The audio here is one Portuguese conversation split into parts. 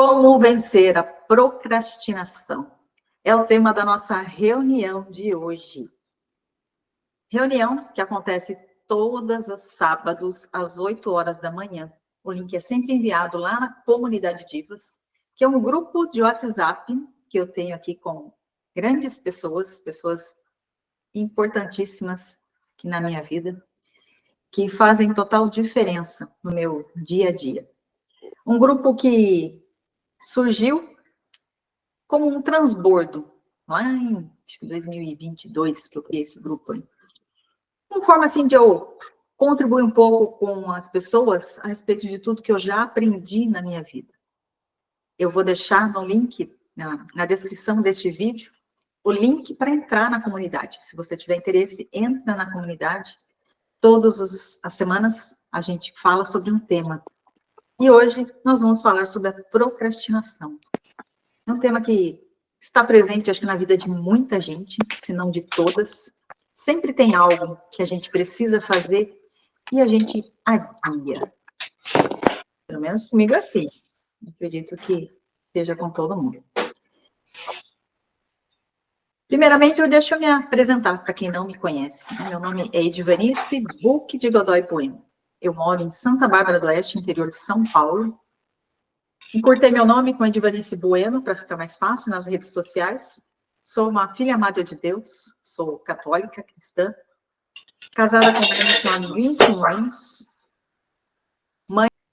Como vencer a procrastinação? É o tema da nossa reunião de hoje. Reunião que acontece todos os sábados, às 8 horas da manhã. O link é sempre enviado lá na Comunidade Divas, que é um grupo de WhatsApp que eu tenho aqui com grandes pessoas, pessoas importantíssimas aqui na minha vida, que fazem total diferença no meu dia a dia. Um grupo que surgiu como um transbordo, lá em acho que 2022, que eu criei esse grupo aí. Uma forma assim de eu contribuir um pouco com as pessoas a respeito de tudo que eu já aprendi na minha vida. Eu vou deixar no link, na descrição deste vídeo, o link para entrar na comunidade. Se você tiver interesse, entra na comunidade. Todas as semanas a gente fala sobre um tema. E hoje nós vamos falar sobre a procrastinação. É um tema que está presente, acho que na vida de muita gente, se não de todas. Sempre tem algo que a gente precisa fazer e a gente adia. Pelo menos comigo é assim. Acredito que seja com todo mundo. Primeiramente, deixa eu me apresentar para quem não me conhece. Meu nome é Edivanice Buque de Godoy Bueno. Eu moro em Santa Bárbara do Oeste, interior de São Paulo. Encurtei meu nome com Edivanice Bueno, para ficar mais fácil nas redes sociais. Sou uma filha amada de Deus, sou católica, cristã, casada com um há 21 anos.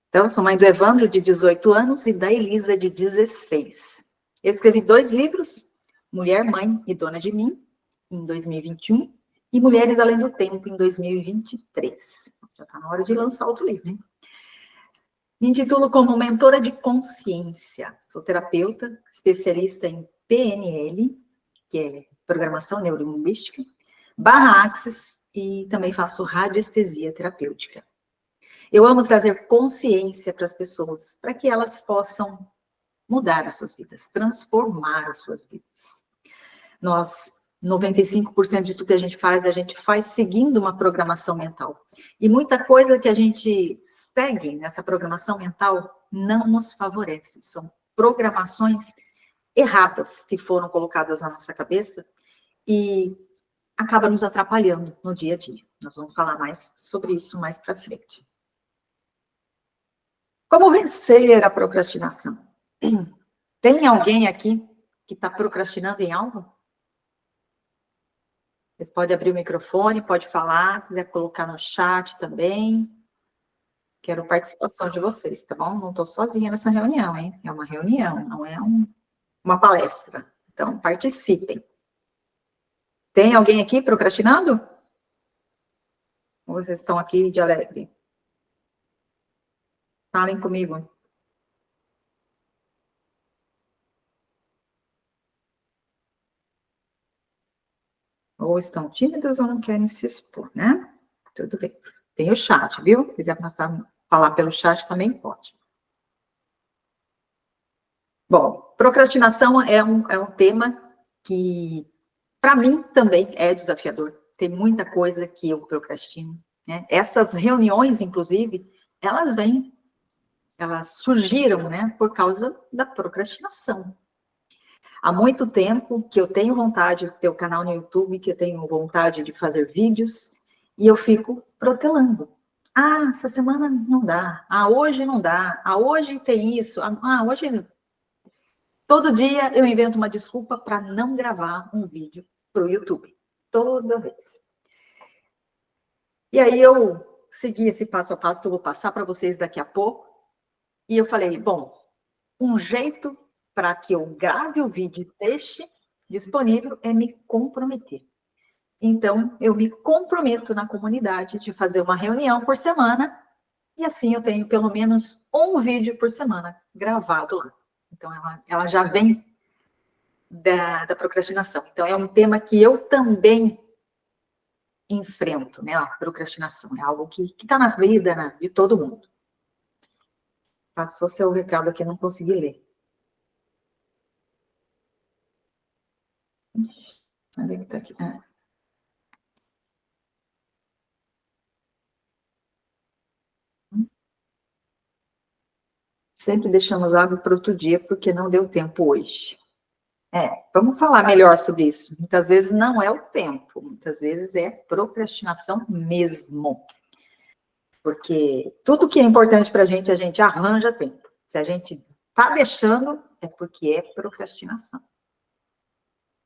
Então, sou mãe do Evandro, de 18 anos, e da Elisa, de 16. Eu escrevi 2 livros, Mulher, Mãe e Dona de Mim, em 2021, e Mulheres Além do Tempo, em 2023. Já está na hora de lançar outro livro, hein? Me intitulo como mentora de consciência. Sou terapeuta, especialista em PNL, que é Programação Neurolinguística, /Axis, e também faço radiestesia terapêutica. Eu amo trazer consciência para as pessoas, para que elas possam mudar as suas vidas, transformar as suas vidas. Nós, 95% de tudo que a gente faz seguindo uma programação mental. E muita coisa que a gente segue nessa programação mental não nos favorece. São programações erradas que foram colocadas na nossa cabeça e acaba nos atrapalhando no dia a dia. Nós vamos falar mais sobre isso mais para frente. Como vencer a procrastinação? Tem alguém aqui que está procrastinando em algo? Vocês podem abrir o microfone, pode falar, quiser colocar no chat também. Quero participação de vocês, tá bom? Não estou sozinha nessa reunião, hein? É uma reunião, não é uma palestra. Então, participem. Tem alguém aqui procrastinando? Ou vocês estão aqui de alegre? Falem comigo. Ou estão tímidos ou não querem se expor, né? Tudo bem. Tem o chat, viu? Se quiser falar pelo chat, também pode. Bom, procrastinação é um tema que, para mim, também é desafiador. Tem muita coisa que eu procrastino, né? Essas reuniões, inclusive, elas surgiram, né, por causa da procrastinação. Há muito tempo que eu tenho vontade de ter um canal no YouTube, que eu tenho vontade de fazer vídeos, e eu fico protelando. Ah, essa semana não dá. Ah, hoje não dá. Ah, hoje tem isso. Ah, hoje... Todo dia eu invento uma desculpa para não gravar um vídeo para o YouTube. Toda vez. E aí eu segui esse passo a passo que eu vou passar para vocês daqui a pouco. E eu falei, bom, um jeito para que eu grave o vídeo e deixe disponível é me comprometer. Então, eu me comprometo na comunidade de fazer uma reunião por semana, e assim eu tenho pelo menos um vídeo por semana gravado lá. Então, ela já vem da procrastinação. Então, é um tema que eu também enfrento, né? A procrastinação é algo que está na vida, né, de todo mundo. Passou seu recado aqui, não consegui ler. Onde é que está aqui? Ah. Sempre deixamos algo para outro dia porque não deu tempo hoje. Vamos falar melhor sobre isso. Muitas vezes não é o tempo, muitas vezes é procrastinação mesmo. Porque tudo que é importante para a gente arranja tempo. Se a gente está deixando, é porque é procrastinação.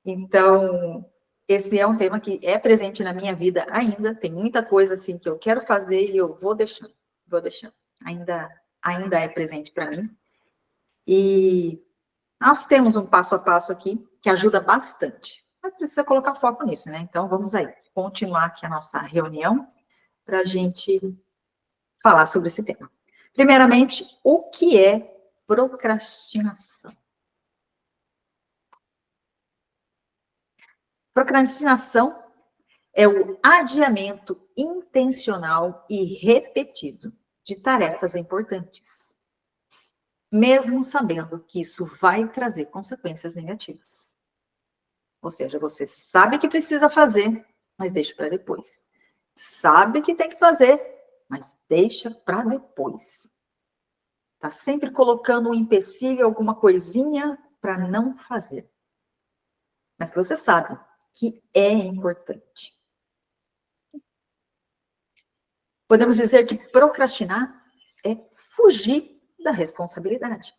Então, esse é um tema que é presente na minha vida ainda. Tem muita coisa assim que eu quero fazer e eu vou deixando, vou deixando. Ainda é presente para mim. E nós temos um passo a passo aqui que ajuda bastante. Mas precisa colocar foco nisso, né? Então, vamos aí, continuar aqui a nossa reunião para a gente falar sobre esse tema. Primeiramente, o que é procrastinação? Procrastinação é o adiamento intencional e repetido de tarefas importantes, mesmo sabendo que isso vai trazer consequências negativas. Ou seja, você sabe que precisa fazer, mas deixa para depois. Sabe que tem que fazer, mas deixa para depois. Está sempre colocando um empecilho, alguma coisinha para não fazer. Mas que você sabe que é importante. Podemos dizer que procrastinar é fugir da responsabilidade.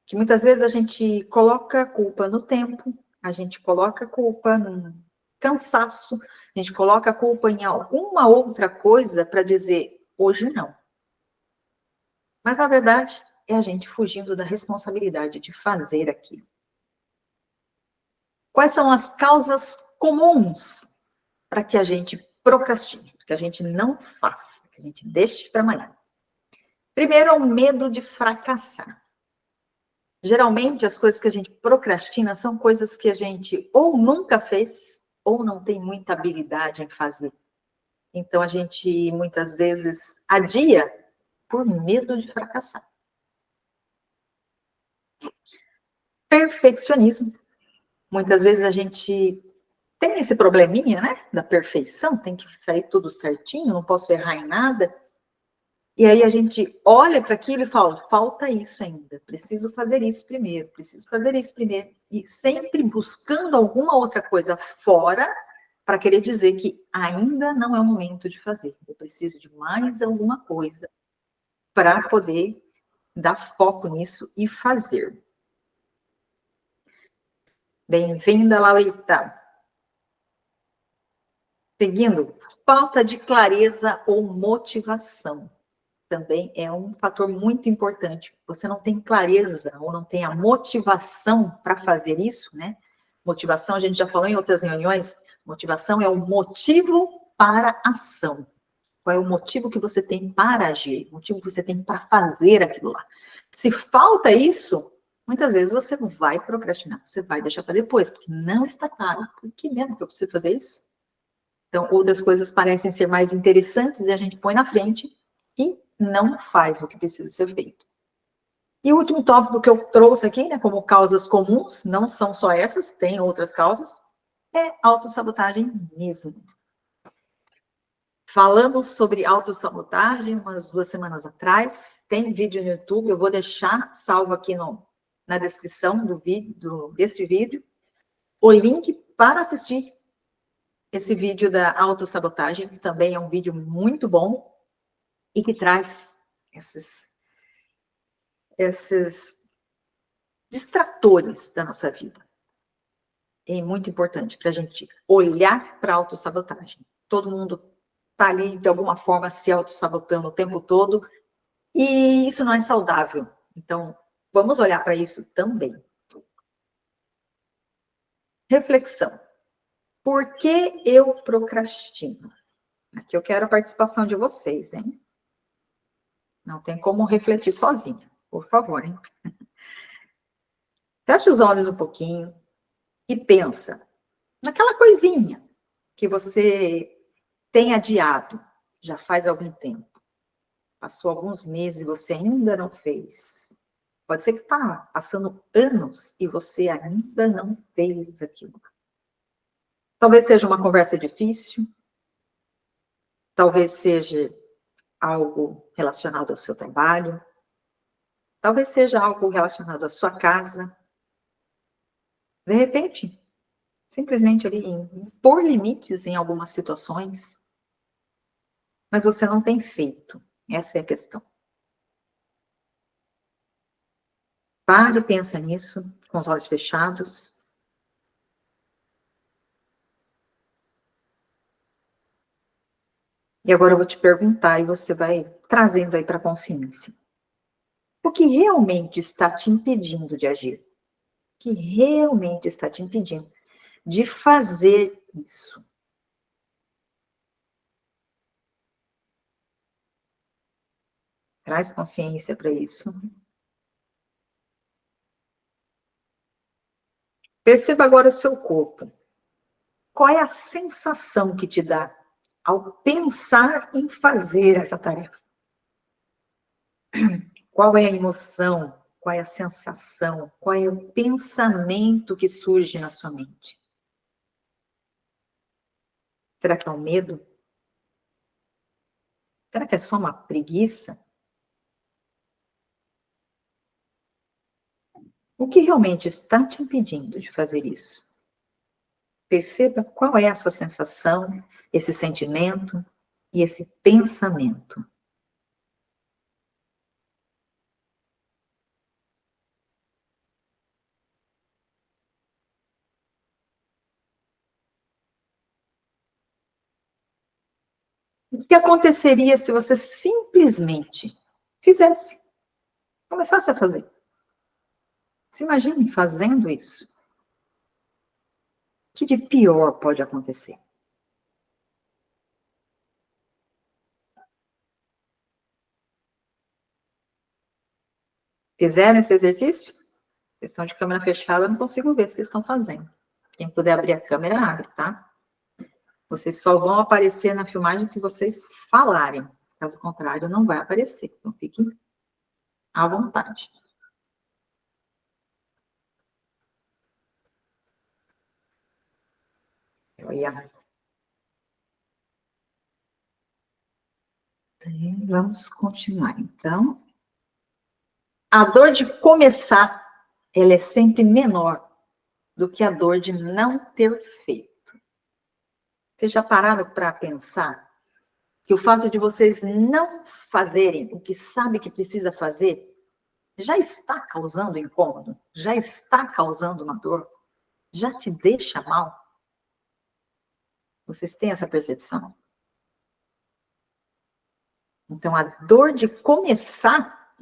Que muitas vezes a gente coloca a culpa no tempo, a gente coloca a culpa no cansaço, a gente coloca a culpa em alguma outra coisa para dizer hoje não. Mas, na verdade, é a gente fugindo da responsabilidade de fazer aquilo. Quais são as causas comuns para que a gente procrastine, que a gente não faça, que a gente deixe para amanhã? Primeiro, é o medo de fracassar. Geralmente, as coisas que a gente procrastina são coisas que a gente ou nunca fez, ou não tem muita habilidade em fazer. Então, a gente, muitas vezes, adia por medo de fracassar. Perfeccionismo. Muitas vezes a gente tem esse probleminha, né, da perfeição, tem que sair tudo certinho, não posso errar em nada. E aí a gente olha para aquilo e fala, falta isso ainda, preciso fazer isso primeiro, preciso fazer isso primeiro. E sempre buscando alguma outra coisa fora para querer dizer que ainda não é o momento de fazer. Eu preciso de mais alguma coisa para poder dar foco nisso e fazer. Bem-vinda, Laurita. Seguindo, falta de clareza ou motivação. Também é um fator muito importante. Você não tem clareza ou não tem a motivação para fazer isso, né? Motivação, a gente já falou em outras reuniões, motivação é o motivo para a ação. Qual é o motivo que você tem para agir? O motivo que você tem para fazer aquilo lá. Se falta isso, muitas vezes você vai procrastinar, você vai deixar para depois, porque não está claro. Por que mesmo que eu preciso fazer isso? Então, outras coisas parecem ser mais interessantes e a gente põe na frente e não faz o que precisa ser feito. E o último tópico que eu trouxe aqui, né, como causas comuns, não são só essas, tem outras causas, é autossabotagem mesmo. Falamos sobre autossabotagem umas 2 semanas atrás, tem vídeo no YouTube, eu vou deixar salvo aqui na descrição desse vídeo, o link para assistir esse vídeo da autossabotagem, que também é um vídeo muito bom e que traz esses distratores da nossa vida. É muito importante para a gente olhar para a autossabotagem. Todo mundo está ali, de alguma forma, se autossabotando o tempo todo, e isso não é saudável. Então, vamos olhar para isso também. Reflexão. Por que eu procrastino? Aqui eu quero a participação de vocês, hein? Não tem como refletir sozinha, por favor, hein? Fecha os olhos um pouquinho e pensa naquela coisinha que você tem adiado já faz algum tempo. Passou alguns meses e você ainda não fez. Pode ser que está passando anos e você ainda não fez aquilo. Talvez seja uma conversa difícil, talvez seja algo relacionado ao seu trabalho, Talvez seja algo relacionado à sua casa. De repente, simplesmente ali impor limites em algumas situações, mas você não tem feito. Essa é a questão. Pare e pensa nisso, com os olhos fechados. E agora eu vou te perguntar e você vai trazendo aí para a consciência. O que realmente está te impedindo de agir? O que realmente está te impedindo de fazer isso? Traz consciência para isso. Perceba agora o seu corpo. Qual é a sensação que te dá ao pensar em fazer essa tarefa? Qual é a emoção? Qual é a sensação? Qual é o pensamento que surge na sua mente? Será que é um medo? Será que é só uma preguiça? O que realmente está te impedindo de fazer isso? Perceba qual é essa sensação, esse sentimento e esse pensamento. O que aconteceria se você simplesmente fizesse, começasse a fazer? Se imagine fazendo isso. O que de pior pode acontecer? Fizeram esse exercício? Vocês estão de câmera fechada, eu não consigo ver se vocês estão fazendo. Quem puder abrir a câmera, abre, tá? Vocês só vão aparecer na filmagem se vocês falarem. Caso contrário, não vai aparecer. Então, fiquem à vontade. Olha. Vamos continuar, então. A dor de começar, ela é sempre menor do que a dor de não ter feito. Vocês já pararam para pensar que o fato de vocês não fazerem o que sabe que precisa fazer já está causando incômodo? Já está causando uma dor? Já te deixa mal? Vocês têm essa percepção? Então, a dor de começar,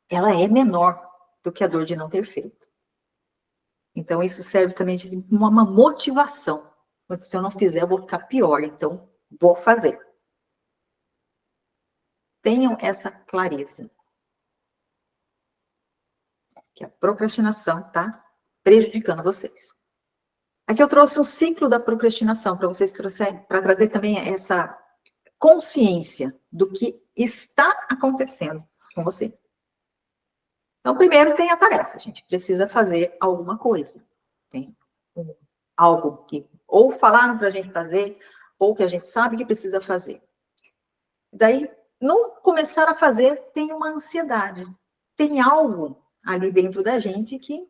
ela é menor do que a dor de não ter feito. Então, isso serve também de uma motivação. Se eu não fizer, eu vou ficar pior, então vou fazer. Tenham essa clareza. Que a procrastinação está prejudicando vocês. Aqui eu trouxe um ciclo da procrastinação para vocês para trazer também essa consciência do que está acontecendo com você. Então, primeiro tem a tarefa, a gente precisa fazer alguma coisa. Tem algo que ou falaram para a gente fazer, ou que a gente sabe que precisa fazer. Daí, no começar a fazer, tem uma ansiedade. Tem algo ali dentro da gente que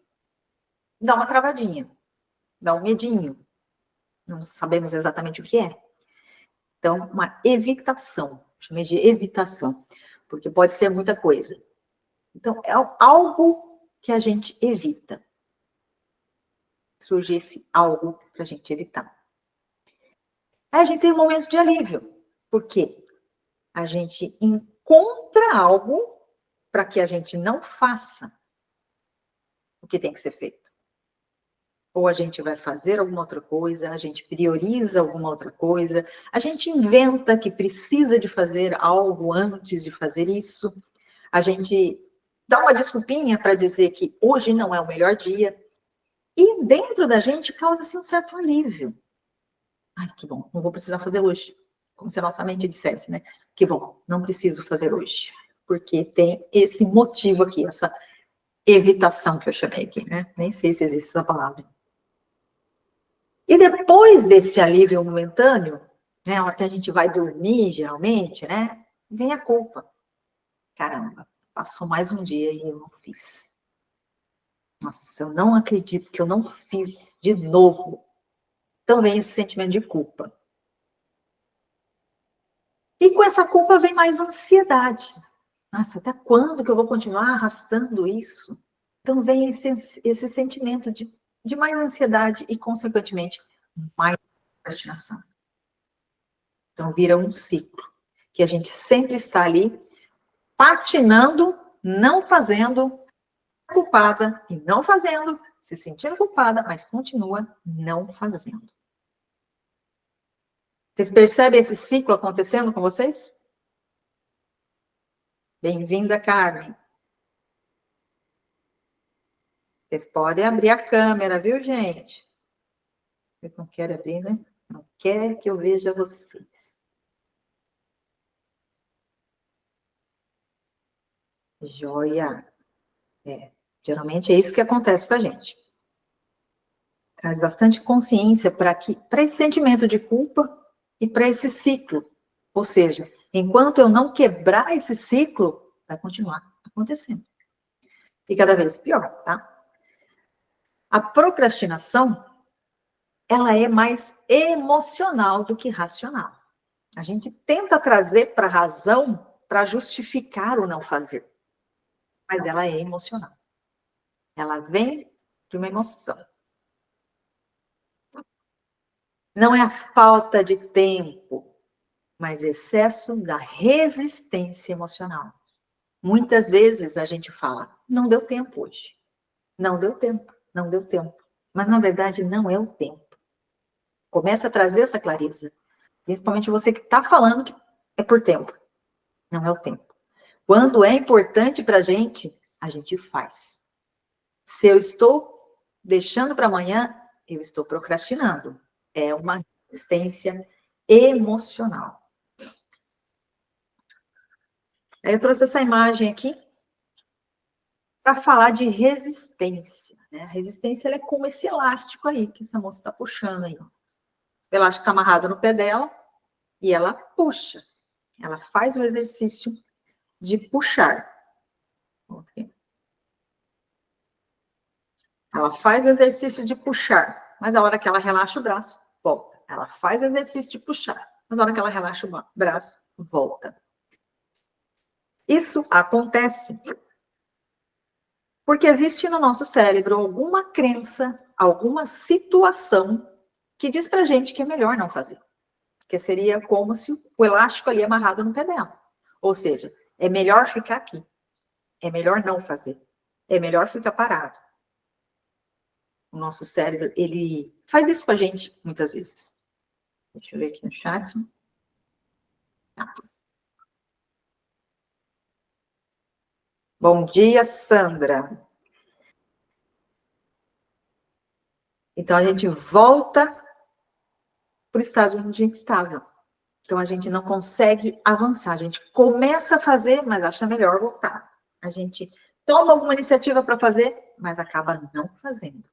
dá uma travadinha, dá um medinho. Não sabemos exatamente o que é. Então, uma evitação. Chamei de evitação, porque pode ser muita coisa. Então, é algo que a gente evita. Surgisse algo para a gente evitar. Aí a gente tem um momento de alívio. Por quê? A gente encontra algo para que a gente não faça o que tem que ser feito. Ou a gente vai fazer alguma outra coisa, a gente prioriza alguma outra coisa, a gente inventa que precisa de fazer algo antes de fazer isso, a gente dá uma desculpinha para dizer que hoje não é o melhor dia, e dentro da gente causa-se um certo alívio. Ai, que bom, não vou precisar fazer hoje. Como se a nossa mente dissesse, né? Que bom, não preciso fazer hoje. Porque tem esse motivo aqui, essa evitação que eu chamei aqui, né? Nem sei se existe essa palavra. E depois desse alívio momentâneo, né, a hora que a gente vai dormir, geralmente, né, vem a culpa. Caramba, Passou mais um dia e eu não fiz. Nossa, eu não acredito que eu não fiz de novo. Então vem esse sentimento de culpa. E com essa culpa vem mais ansiedade. Nossa, até quando que eu vou continuar arrastando isso? Então vem esse sentimento de mais ansiedade e, consequentemente, mais procrastinação. Então vira um ciclo, que a gente sempre está ali patinando, não fazendo, culpada e não fazendo, se sentindo culpada, mas continua não fazendo. Vocês percebem esse ciclo acontecendo com vocês? Bem-vinda, Carmen. Vocês podem abrir a câmera, viu, gente? Vocês não querem abrir, né? Não quer que eu veja vocês. Joia. Geralmente é isso que acontece com a gente. Traz bastante consciência para esse sentimento de culpa e para esse ciclo. Ou seja, enquanto eu não quebrar esse ciclo, vai continuar acontecendo. E cada vez pior, tá? A procrastinação, ela é mais emocional do que racional. A gente tenta trazer para a razão para justificar o não fazer. Mas ela é emocional. Ela vem de uma emoção. Não é a falta de tempo, mas excesso da resistência emocional. Muitas vezes a gente fala, não deu tempo hoje. Não deu tempo, não deu tempo. Mas, na verdade, não é o tempo. Começa a trazer essa clareza. Principalmente você que está falando que é por tempo. Não é o tempo. Quando é importante para a gente faz. Se eu estou deixando para amanhã, eu estou procrastinando. É uma resistência emocional. Eu trouxe essa imagem aqui para falar de resistência. Né? A resistência ela é como esse elástico aí, que essa moça está puxando aí. O elástico está amarrado no pé dela e ela puxa. Ela faz o exercício de puxar. Okay. Ela faz o exercício de puxar, mas a hora que ela relaxa o braço, volta. Ela faz o exercício de puxar, mas a hora que ela relaxa o braço, volta. Isso acontece porque existe no nosso cérebro alguma crença, alguma situação que diz pra gente que é melhor não fazer. Que seria como se o elástico ali amarrado no pé dela. Ou seja, é melhor ficar aqui. É melhor não fazer. É melhor ficar parado. O nosso cérebro, ele faz isso com a gente muitas vezes. Deixa eu ver aqui no chat. Bom dia, Sandra. Então, a gente volta para o estado de instável. Então, a gente não consegue avançar. A gente começa a fazer, mas acha melhor voltar. A gente toma alguma iniciativa para fazer, mas acaba não fazendo.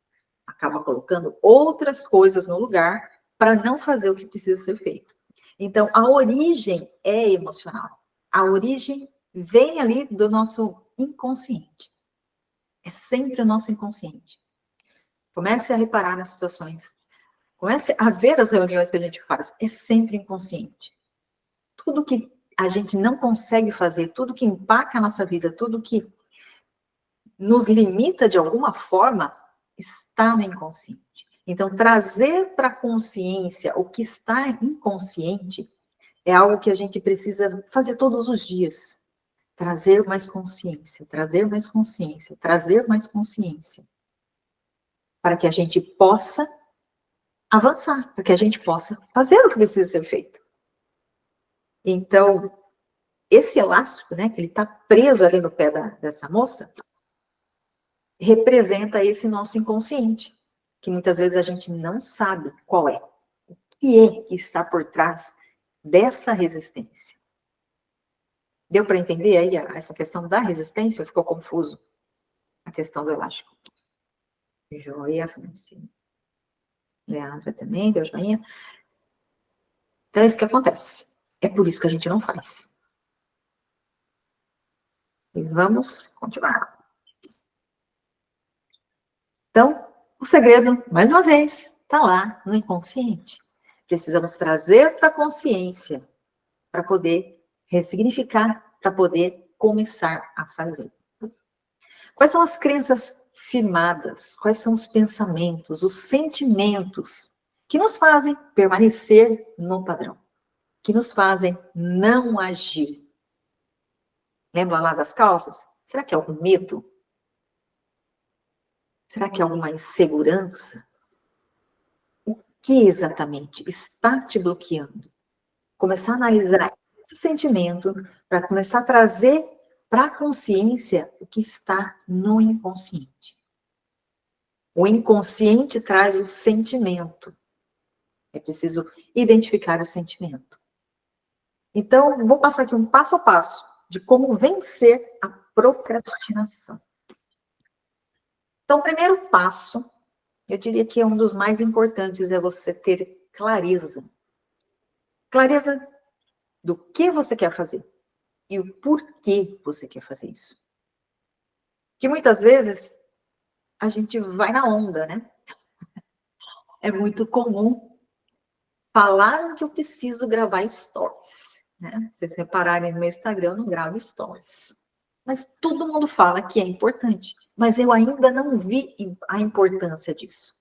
Acaba colocando outras coisas no lugar para não fazer o que precisa ser feito. Então, a origem é emocional. A origem vem ali do nosso inconsciente. É sempre o nosso inconsciente. Comece a reparar nas situações. Comece a ver as reuniões que a gente faz. É sempre inconsciente. Tudo que a gente não consegue fazer, tudo que impacta a nossa vida, tudo que nos limita de alguma forma, está no inconsciente. Então, trazer para a consciência o que está inconsciente é algo que a gente precisa fazer todos os dias. Trazer mais consciência, trazer mais consciência, trazer mais consciência. Para que a gente possa avançar, para que a gente possa fazer o que precisa ser feito. Então, esse elástico, né, que ele está preso ali no pé dessa moça, representa esse nosso inconsciente, que muitas vezes a gente não sabe qual é. O que é que está por trás dessa resistência? Deu para entender aí essa questão da resistência? Ou ficou confuso a questão do elástico? Joia, Francine. Leandra também, deu joinha. Então, é isso que acontece. É por isso que a gente não faz. vamos continuar. Então, o segredo, mais uma vez, está lá no inconsciente. Precisamos trazer para a consciência para poder ressignificar, para poder começar a fazer. Quais são as crenças firmadas? Quais são os pensamentos, os sentimentos que nos fazem permanecer no padrão? Que nos fazem não agir? Lembra lá das causas? Será que é algum medo? Será que é alguma insegurança? O que exatamente está te bloqueando? Começar a analisar esse sentimento para começar a trazer para a consciência o que está no inconsciente. O inconsciente traz o sentimento. É preciso identificar o sentimento. Então, vou passar aqui um passo a passo de como vencer a procrastinação. Então, o primeiro passo, eu diria que é um dos mais importantes, é você ter clareza. Clareza do que você quer fazer e o porquê você quer fazer isso. Que muitas vezes a gente vai na onda, né? É muito comum falar que eu preciso gravar stories, né? Se vocês repararem no meu Instagram, eu não gravo stories. Mas todo mundo fala que é importante, mas eu ainda não vi a importância disso.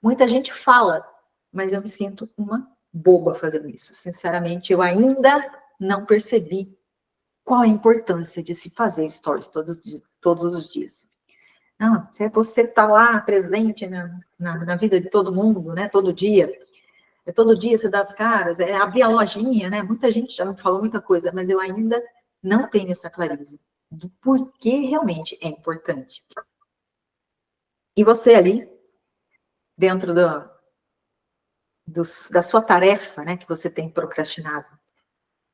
Muita gente fala, mas eu me sinto uma boba fazendo isso. Sinceramente, eu ainda não percebi qual a importância de se fazer stories todos os dias. Não, se você está lá presente na vida de todo mundo, né? Todo dia você dá as caras, é abrir a lojinha, né? Muita gente já me falou muita coisa, mas eu ainda não tenho essa clareza do porquê realmente é importante. E você ali, dentro da sua tarefa, né, que você tem procrastinado,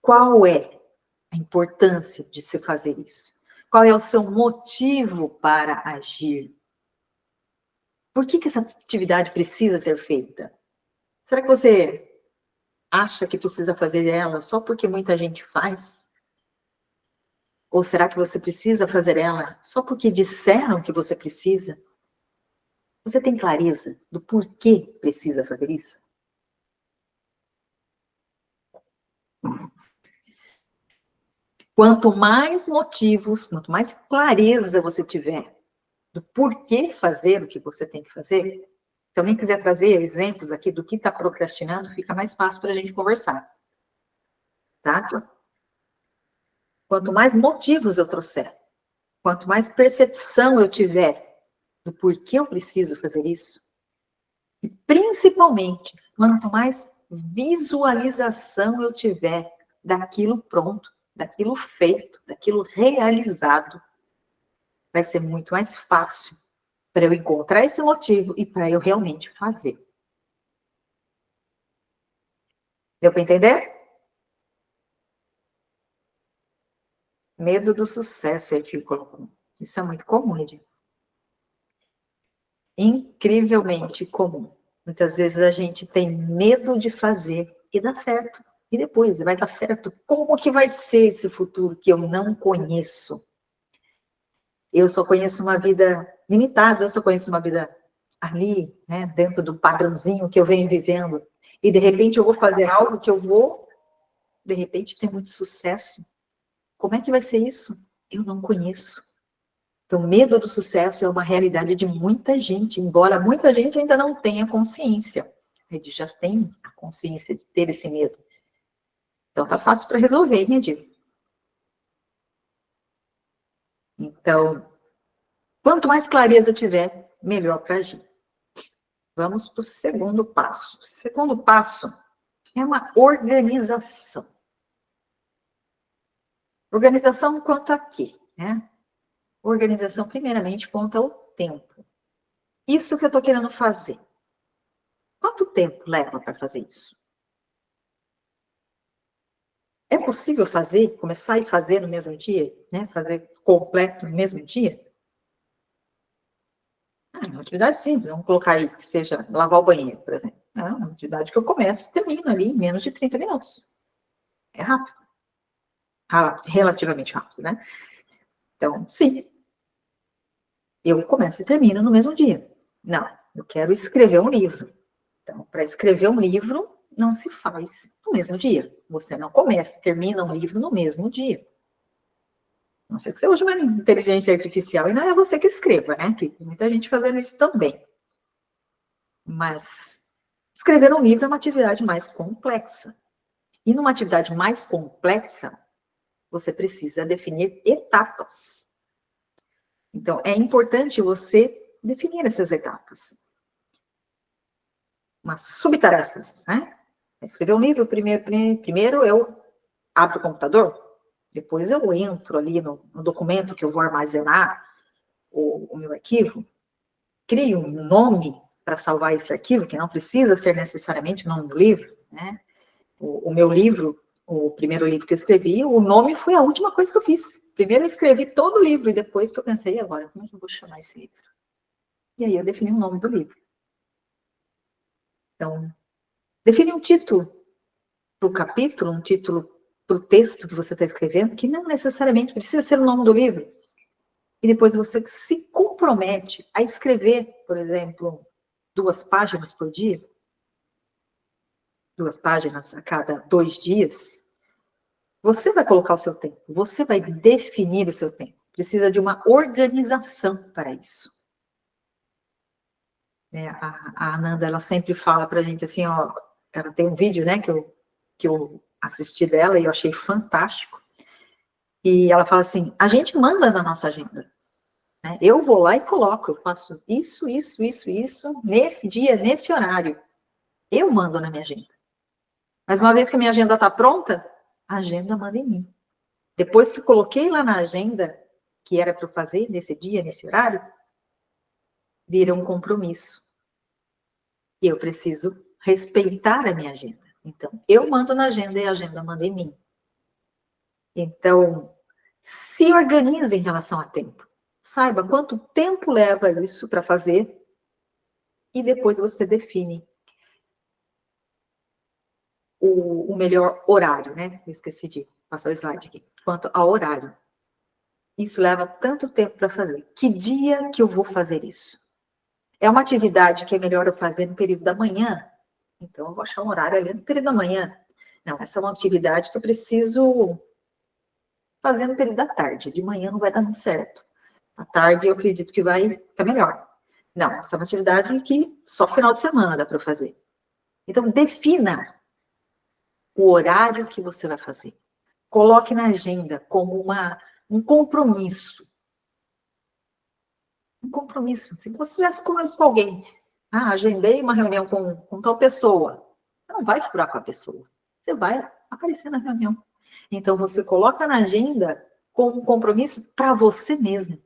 qual é a importância de se fazer isso? Qual é o seu motivo para agir? Por que essa atividade precisa ser feita? Será que você acha que precisa fazer ela só porque muita gente faz? Ou será que você precisa fazer ela só porque disseram que você precisa? Você tem clareza do porquê precisa fazer isso? Quanto mais motivos, quanto mais clareza você tiver do porquê fazer o que você tem que fazer, se alguém quiser trazer exemplos aqui do que está procrastinando, fica mais fácil para a gente conversar. Tá? Quanto mais motivos eu trouxer, quanto mais percepção eu tiver do porquê eu preciso fazer isso, e principalmente, quanto mais visualização eu tiver daquilo pronto, daquilo feito, daquilo realizado, vai ser muito mais fácil para eu encontrar esse motivo e para eu realmente fazer. Deu para entender? Medo do sucesso, Edir colocou. Isso é muito comum, Edir. Incrivelmente comum. Muitas vezes a gente tem medo de fazer e dá certo. E depois vai dar certo. Como que vai ser esse futuro que eu não conheço? Eu só conheço uma vida limitada, eu só conheço uma vida ali, né, dentro do padrãozinho que eu venho vivendo. E de repente eu vou fazer algo que eu vou, de repente, ter muito sucesso. Como é que vai ser isso? Eu não conheço. Então, medo do sucesso é uma realidade de muita gente, embora muita gente ainda não tenha consciência. Ele já tem a consciência de ter esse medo. Então, tá fácil para resolver, né, Edir? Então, quanto mais clareza tiver, melhor para agir. Vamos para o segundo passo. O segundo passo é uma organização. Organização quanto a quê? Né? Organização, primeiramente, quanto ao tempo. Isso que eu estou querendo fazer. Quanto tempo leva para fazer isso? É possível fazer, começar e fazer no mesmo dia? Né? Fazer completo no mesmo dia? É uma atividade simples, vamos colocar aí que seja lavar o banheiro, por exemplo. É uma atividade que eu começo e termino ali em menos de 30 minutos. É rápido. Relativamente rápido, né? Então, sim, eu começo e termino no mesmo dia. Não, eu quero escrever um livro. Então, para escrever um livro, não se faz no mesmo dia. Você não começa e termina um livro no mesmo dia. A não ser que você use uma inteligência artificial e não é você que escreva, né? Que tem muita gente fazendo isso também. Mas escrever um livro é uma atividade mais complexa. E numa atividade mais complexa, você precisa definir etapas. Então, é importante você definir essas etapas. Umas subtarefas, né? Escrever um livro, primeiro eu abro o computador, depois eu entro ali no documento que eu vou armazenar o meu arquivo, crio um nome para salvar esse arquivo, que não precisa ser necessariamente o nome do livro, né? O meu livro, o primeiro livro que eu escrevi, o nome foi a última coisa que eu fiz. Primeiro eu escrevi todo o livro e depois que eu pensei, agora, como é que eu vou chamar esse livro? E aí eu defini o nome do livro. Então, define um título para o capítulo, um título para o texto que você está escrevendo, que não necessariamente precisa ser o nome do livro. E depois você se compromete a escrever, por exemplo, 2 páginas por dia, 2 páginas a cada 2 dias. Você vai colocar o seu tempo, você vai definir o seu tempo. Precisa de uma organização para isso. A Ananda, ela sempre fala para a gente assim, ó, ela tem um vídeo, né, que eu assisti dela e eu achei fantástico. E ela fala assim, a gente manda na nossa agenda. Né? Eu vou lá e coloco, eu faço isso, nesse dia, nesse horário. Eu mando na minha agenda. Mas uma vez que a minha agenda está pronta, a agenda manda em mim. Depois que eu coloquei lá na agenda, que era para eu fazer nesse dia, nesse horário, vira um compromisso. E eu preciso respeitar a minha agenda. Então, eu mando na agenda e a agenda manda em mim. Então, se organize em relação a tempo. Saiba quanto tempo leva isso para fazer e depois você define o melhor horário, né? Eu esqueci de passar o slide aqui. Quanto ao horário. Isso leva tanto tempo para fazer. Que dia que eu vou fazer isso? É uma atividade que é melhor eu fazer no período da manhã? Então, eu vou achar um horário ali no período da manhã. Não, essa é uma atividade que eu preciso fazer no período da tarde. De manhã não vai dar muito certo. À tarde eu acredito que vai ficar melhor. Não, essa é uma atividade que só final de semana dá para fazer. Então, defina o horário que você vai fazer. Coloque na agenda como um compromisso. Um compromisso. Se você tivesse compromisso com alguém, agendei uma reunião com tal pessoa, você não vai furar com a pessoa. Você vai aparecer na reunião. Então, você coloca na agenda como um compromisso para você mesmo.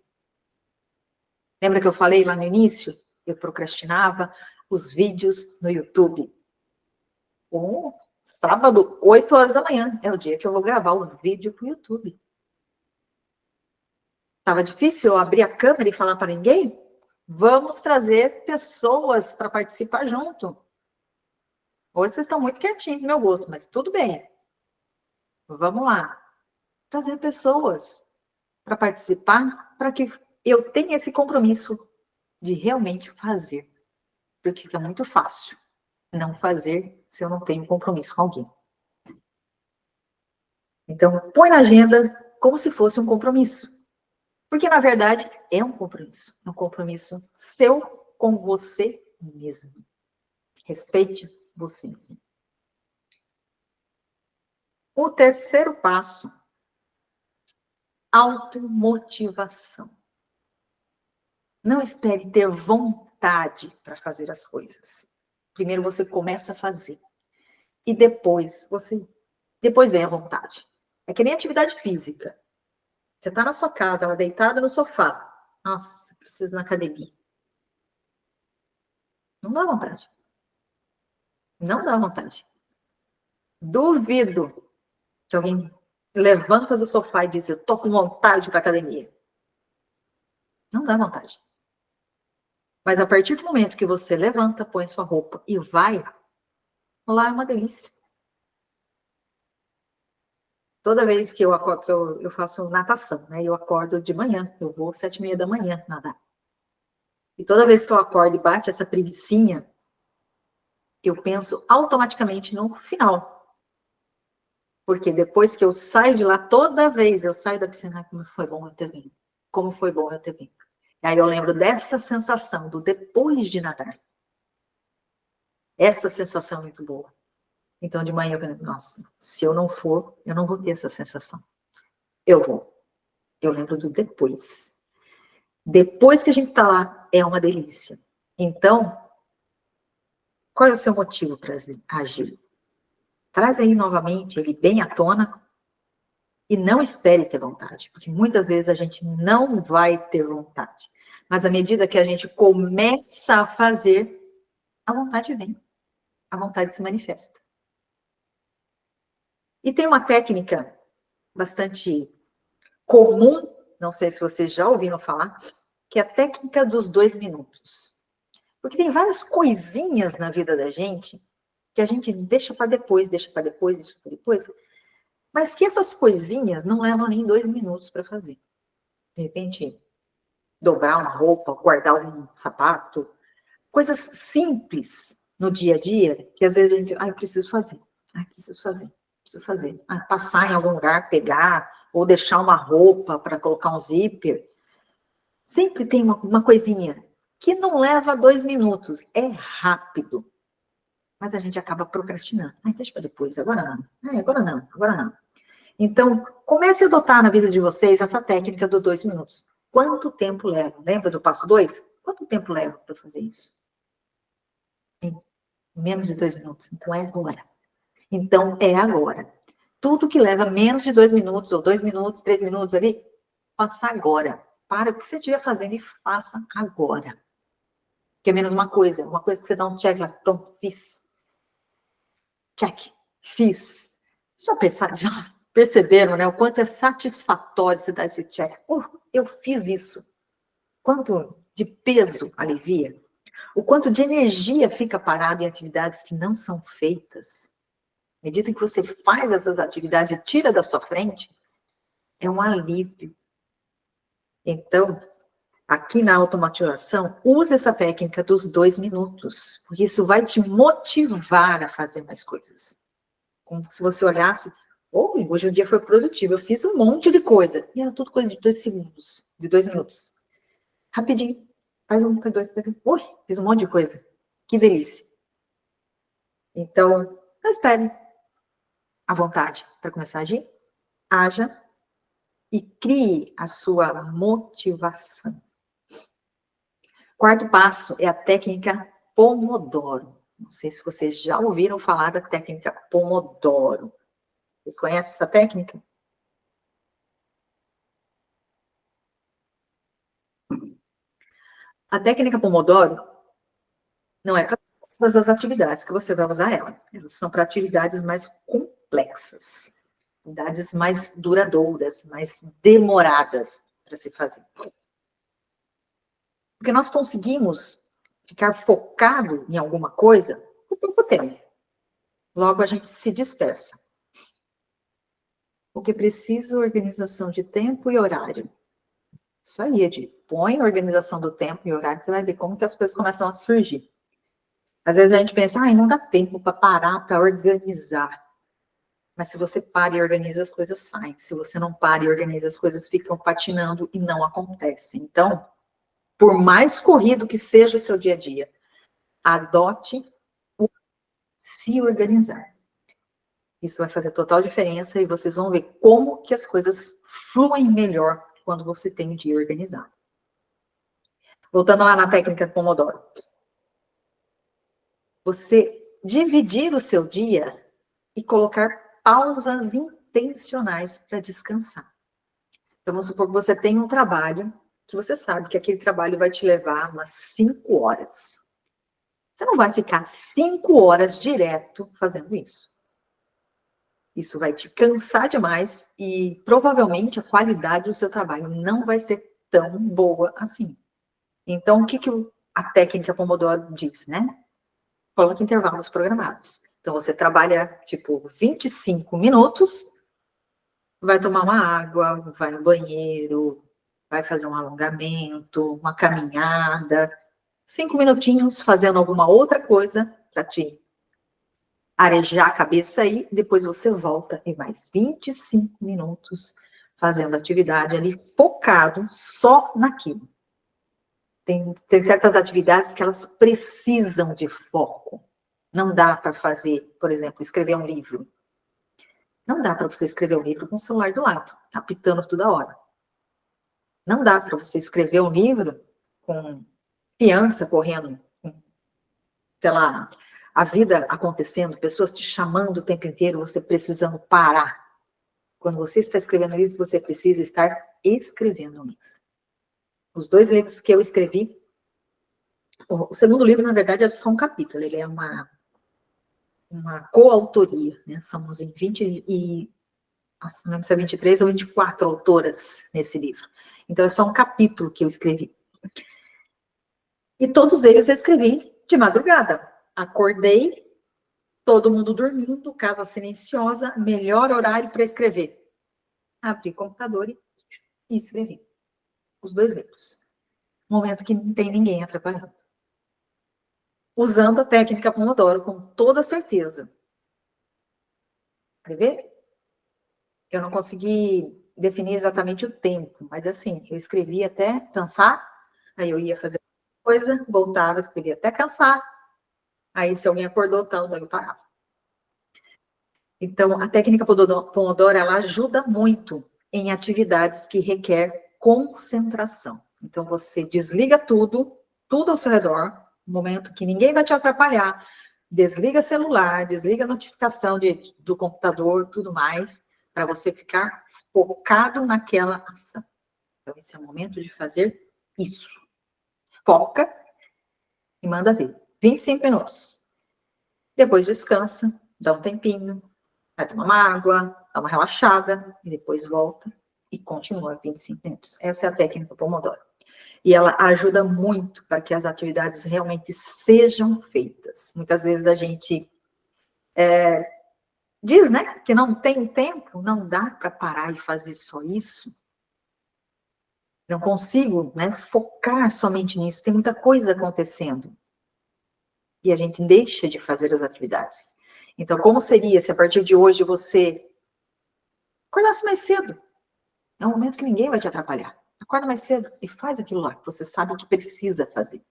Lembra que eu falei lá no início? Eu procrastinava os vídeos no YouTube. Sábado, 8 horas da manhã, é o dia que eu vou gravar o vídeo para o YouTube. Estava difícil eu abrir a câmera e falar para ninguém? Vamos trazer pessoas para participar junto. Hoje vocês estão muito quietinhos do meu gosto, mas tudo bem. Vamos lá. Trazer pessoas para participar, para que eu tenha esse compromisso de realmente fazer. Porque fica muito fácil não fazer se eu não tenho compromisso com alguém. Então, põe na agenda como se fosse um compromisso. Porque, na verdade, é um compromisso seu com você mesmo. Respeite você mesmo. O terceiro passo, automotivação. Não espere ter vontade para fazer as coisas. Primeiro você começa a fazer. E depois vem a vontade. É que nem atividade física. Você está na sua casa, ela deitada no sofá. Nossa, preciso ir na academia. Não dá vontade. Não dá vontade. Duvido que alguém levanta do sofá e diz, eu tô com vontade de ir para academia. Não dá vontade. Mas a partir do momento que você levanta, põe sua roupa e vai, lá é uma delícia. Toda vez que eu acordo, eu faço natação, né? Eu acordo de manhã, eu vou 7h30 da manhã nadar. E toda vez que eu acordo e bate essa preguicinha, eu penso automaticamente no final. Porque depois que eu saio de lá, toda vez eu saio da piscina, como foi bom eu ter vindo. Como foi bom eu ter vindo. E aí eu lembro dessa sensação, do depois de nadar. Essa sensação é muito boa. Então, de manhã eu penso, nossa, se eu não for, eu não vou ter essa sensação. Eu vou. Eu lembro do depois. Depois que a gente está lá, é uma delícia. Então, qual é o seu motivo para agir? Traz aí novamente ele bem à tona e não espere ter vontade, porque muitas vezes a gente não vai ter vontade. Mas à medida que a gente começa a fazer, a vontade vem, a vontade se manifesta. E tem uma técnica bastante comum, não sei se vocês já ouviram falar, que é a técnica dos 2 minutos. Porque tem várias coisinhas na vida da gente que a gente deixa para depois, deixa para depois, deixa para depois, mas que essas coisinhas não levam nem 2 minutos para fazer. De repente, dobrar uma roupa, guardar um sapato, coisas simples no dia a dia, que às vezes a gente, preciso fazer, preciso fazer, preciso fazer. Passar em algum lugar, pegar, ou deixar uma roupa para colocar um zíper. Sempre tem uma coisinha que não leva 2 minutos, é rápido. Mas a gente acaba procrastinando. Deixa para depois, agora não. Agora não, agora não. Então, comece a adotar na vida de vocês essa técnica do 2 minutos. Quanto tempo leva? Lembra do passo 2? Quanto tempo leva para fazer isso? Em menos de 2 minutos. Então, é agora. Então, é agora. Tudo que leva menos de 2 minutos, ou 2 minutos, 3 minutos ali, faça agora. Para o que você estiver fazendo e faça agora. Que é menos uma coisa que você dá um check lá, pronto, fiz. Check, fiz. Já perceberam, né? O quanto é satisfatório você dar esse check. Eu fiz isso. Quanto de peso alivia. O quanto de energia fica parado em atividades que não são feitas. À medida que você faz essas atividades e tira da sua frente, é um alívio. Então, aqui na automatização, use essa técnica dos 2 minutos, porque isso vai te motivar a fazer mais coisas. Como se você olhasse, hoje o dia foi produtivo, eu fiz um monte de coisa. E era tudo coisa de 2 segundos, de 2 minutos. Rapidinho, faz 1, faz 2, faz 3. Fiz um monte de coisa. Que delícia. Então, não espere à vontade para começar a agir. Haja e crie a sua motivação. Quarto passo é a técnica Pomodoro. Não sei se vocês já ouviram falar da técnica Pomodoro. Vocês conhecem essa técnica? A técnica Pomodoro não é para todas as atividades que você vai usar ela. Elas são para atividades mais complexas, atividades mais duradouras, mais demoradas para se fazer. Porque nós conseguimos ficar focado em alguma coisa por pouco tempo. Logo a gente se dispersa. O que precisa é organização de tempo e horário. Isso aí, Edi. Põe a organização do tempo e horário, você vai ver como que as coisas começam a surgir. Às vezes a gente pensa, não dá tempo para parar, para organizar. Mas se você para e organiza, as coisas saem. Se você não para e organiza, as coisas ficam patinando e não acontecem. Então, por mais corrido que seja o seu dia a dia, adote o se organizar. Isso vai fazer total diferença e vocês vão ver como que as coisas fluem melhor quando você tem o dia organizado. Voltando lá na técnica Pomodoro. Você dividir o seu dia e colocar pausas intencionais para descansar. Então, vamos supor que você tem um trabalho que você sabe que aquele trabalho vai te levar umas 5 horas. Você não vai ficar 5 horas direto fazendo isso. Isso vai te cansar demais e provavelmente a qualidade do seu trabalho não vai ser tão boa assim. Então, o que a técnica Pomodoro diz, né? Coloque intervalos programados. Então, você trabalha, 25 minutos vai tomar uma água, vai no banheiro, vai fazer um alongamento, uma caminhada, 5 minutinhos fazendo alguma outra coisa para te arejar a cabeça aí, depois você volta e mais 25 minutos fazendo atividade ali, focado só naquilo. Tem certas atividades que elas precisam de foco. Não dá para fazer, por exemplo, escrever um livro. Não dá para você escrever um livro com o celular do lado, apitando toda hora. Não dá para você escrever um livro com criança correndo, sei lá, a vida acontecendo, pessoas te chamando o tempo inteiro, você precisando parar. Quando você está escrevendo um livro, você precisa estar escrevendo um livro. Os 2 livros que eu escrevi, o segundo livro, na verdade, é só um capítulo, ele é uma coautoria, né? Somos em 20 e não lembro se é 23 ou 24 autoras nesse livro. Então, é só um capítulo que eu escrevi. E todos eles eu escrevi de madrugada. Acordei, todo mundo dormindo, casa silenciosa, melhor horário para escrever. Abri o computador e escrevi os 2 livros. Momento que não tem ninguém atrapalhando. Usando a técnica Pomodoro, com toda certeza. Quer ver? Eu não consegui definir exatamente o tempo, mas assim, eu escrevi até cansar, aí eu ia fazer coisa, voltava, escrevia até cansar, aí se alguém acordou, tal, daí eu parava. Então, a técnica Pomodoro, ela ajuda muito em atividades que requer concentração. Então, você desliga tudo, tudo ao seu redor, no momento que ninguém vai te atrapalhar, desliga celular, desliga a notificação do computador, tudo mais, para você ficar focado naquela ação. Então, esse é o momento de fazer isso. Foca e manda ver. 25 minutos. Depois descansa, dá um tempinho, vai tomar uma água, dá uma relaxada, e depois volta e continua 25 minutos. Essa é a técnica Pomodoro. E ela ajuda muito para que as atividades realmente sejam feitas. Muitas vezes a gente diz, né, que não tem tempo, não dá para parar e fazer só isso. Não consigo, né, focar somente nisso, tem muita coisa acontecendo. E a gente deixa de fazer as atividades. Então, como seria se a partir de hoje você acordasse mais cedo? É um momento que ninguém vai te atrapalhar. Acorda mais cedo e faz aquilo lá que você sabe que precisa fazer.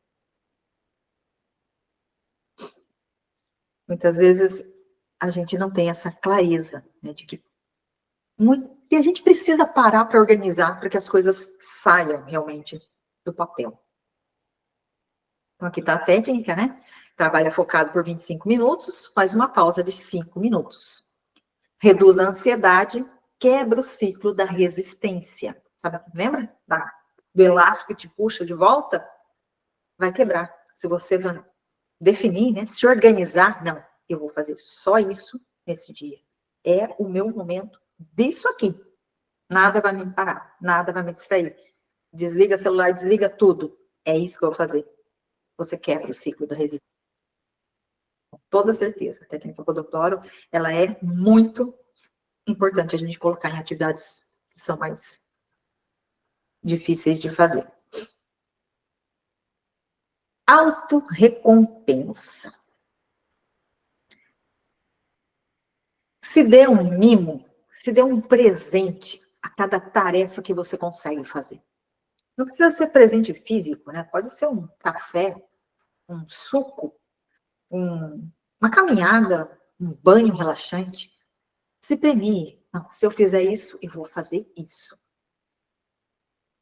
Muitas vezes a gente não tem essa clareza, né, de que a gente precisa parar para organizar para que as coisas saiam realmente do papel. Então, aqui está a técnica, né? Trabalha focado por 25 minutos, faz uma pausa de 5 minutos. Reduz a ansiedade, quebra o ciclo da resistência. Sabe, lembra do elástico que te puxa de volta? Vai quebrar. Se você definir, né, se organizar, não, eu vou fazer só isso nesse dia. É o meu momento disso aqui. Nada vai me parar, nada vai me distrair. Desliga o celular, desliga tudo. É isso que eu vou fazer. Você quebra o ciclo da resistência. Com toda certeza. A técnica Pomodoro, ela é muito importante a gente colocar em atividades que são mais difíceis de fazer. Autorrecompensa. Se dê um mimo, se dê um presente a cada tarefa que você consegue fazer. Não precisa ser presente físico, né? Pode ser um café, um suco, uma caminhada, um banho relaxante. Se premie. Não, se eu fizer isso, eu vou fazer isso.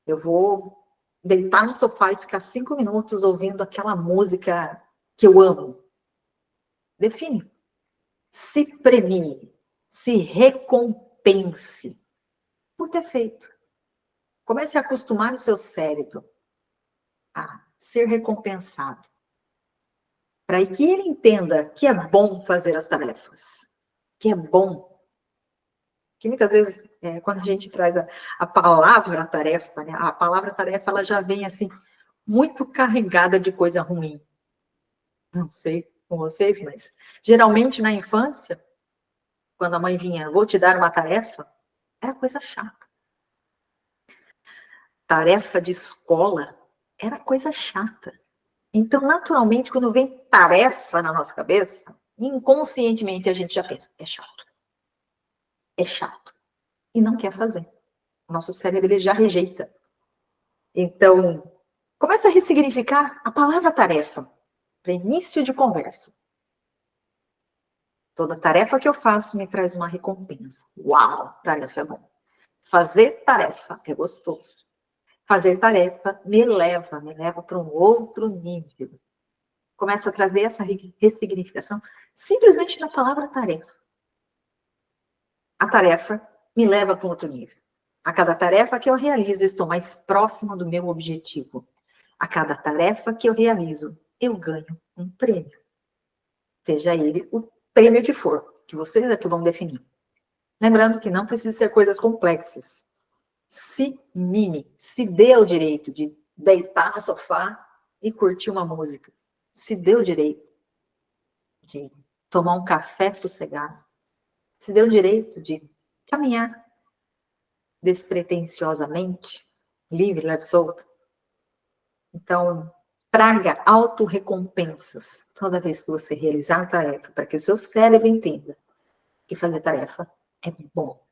Eu vou deitar no sofá e ficar 5 minutos ouvindo aquela música que eu amo. Define. Se premie. Se recompense por ter feito. Comece a acostumar o seu cérebro a ser recompensado. Para que ele entenda que é bom fazer as tarefas. Que é bom. Que muitas vezes, quando a gente traz a palavra tarefa, né, a palavra tarefa, ela já vem assim, muito carregada de coisa ruim. Não sei com vocês, mas geralmente na infância, quando a mãe vinha, vou te dar uma tarefa, era coisa chata. Tarefa de escola era coisa chata. Então, naturalmente, quando vem tarefa na nossa cabeça, inconscientemente a gente já pensa, é chato. É chato. E não quer fazer. O nosso cérebro ele já rejeita. Então, começa a ressignificar a palavra tarefa para início de conversa. Toda tarefa que eu faço me traz uma recompensa. Uau, tarefa é bom. Fazer tarefa é gostoso. Fazer tarefa me leva para um outro nível. Começa a trazer essa ressignificação simplesmente na palavra tarefa. A tarefa me leva para um outro nível. A cada tarefa que eu realizo, eu estou mais próximo do meu objetivo. A cada tarefa que eu realizo, eu ganho um prêmio. Seja ele o prêmio que for, que vocês é que vão definir. Lembrando que não precisa ser coisas complexas. Se mime, se dê o direito de deitar no sofá e curtir uma música. Se dê o direito de tomar um café sossegado. Se dê o direito de caminhar despretensiosamente, livre, leve, solto. Então, traga autorrecompensas toda vez que você realizar a tarefa, para que o seu cérebro entenda que fazer tarefa é bom.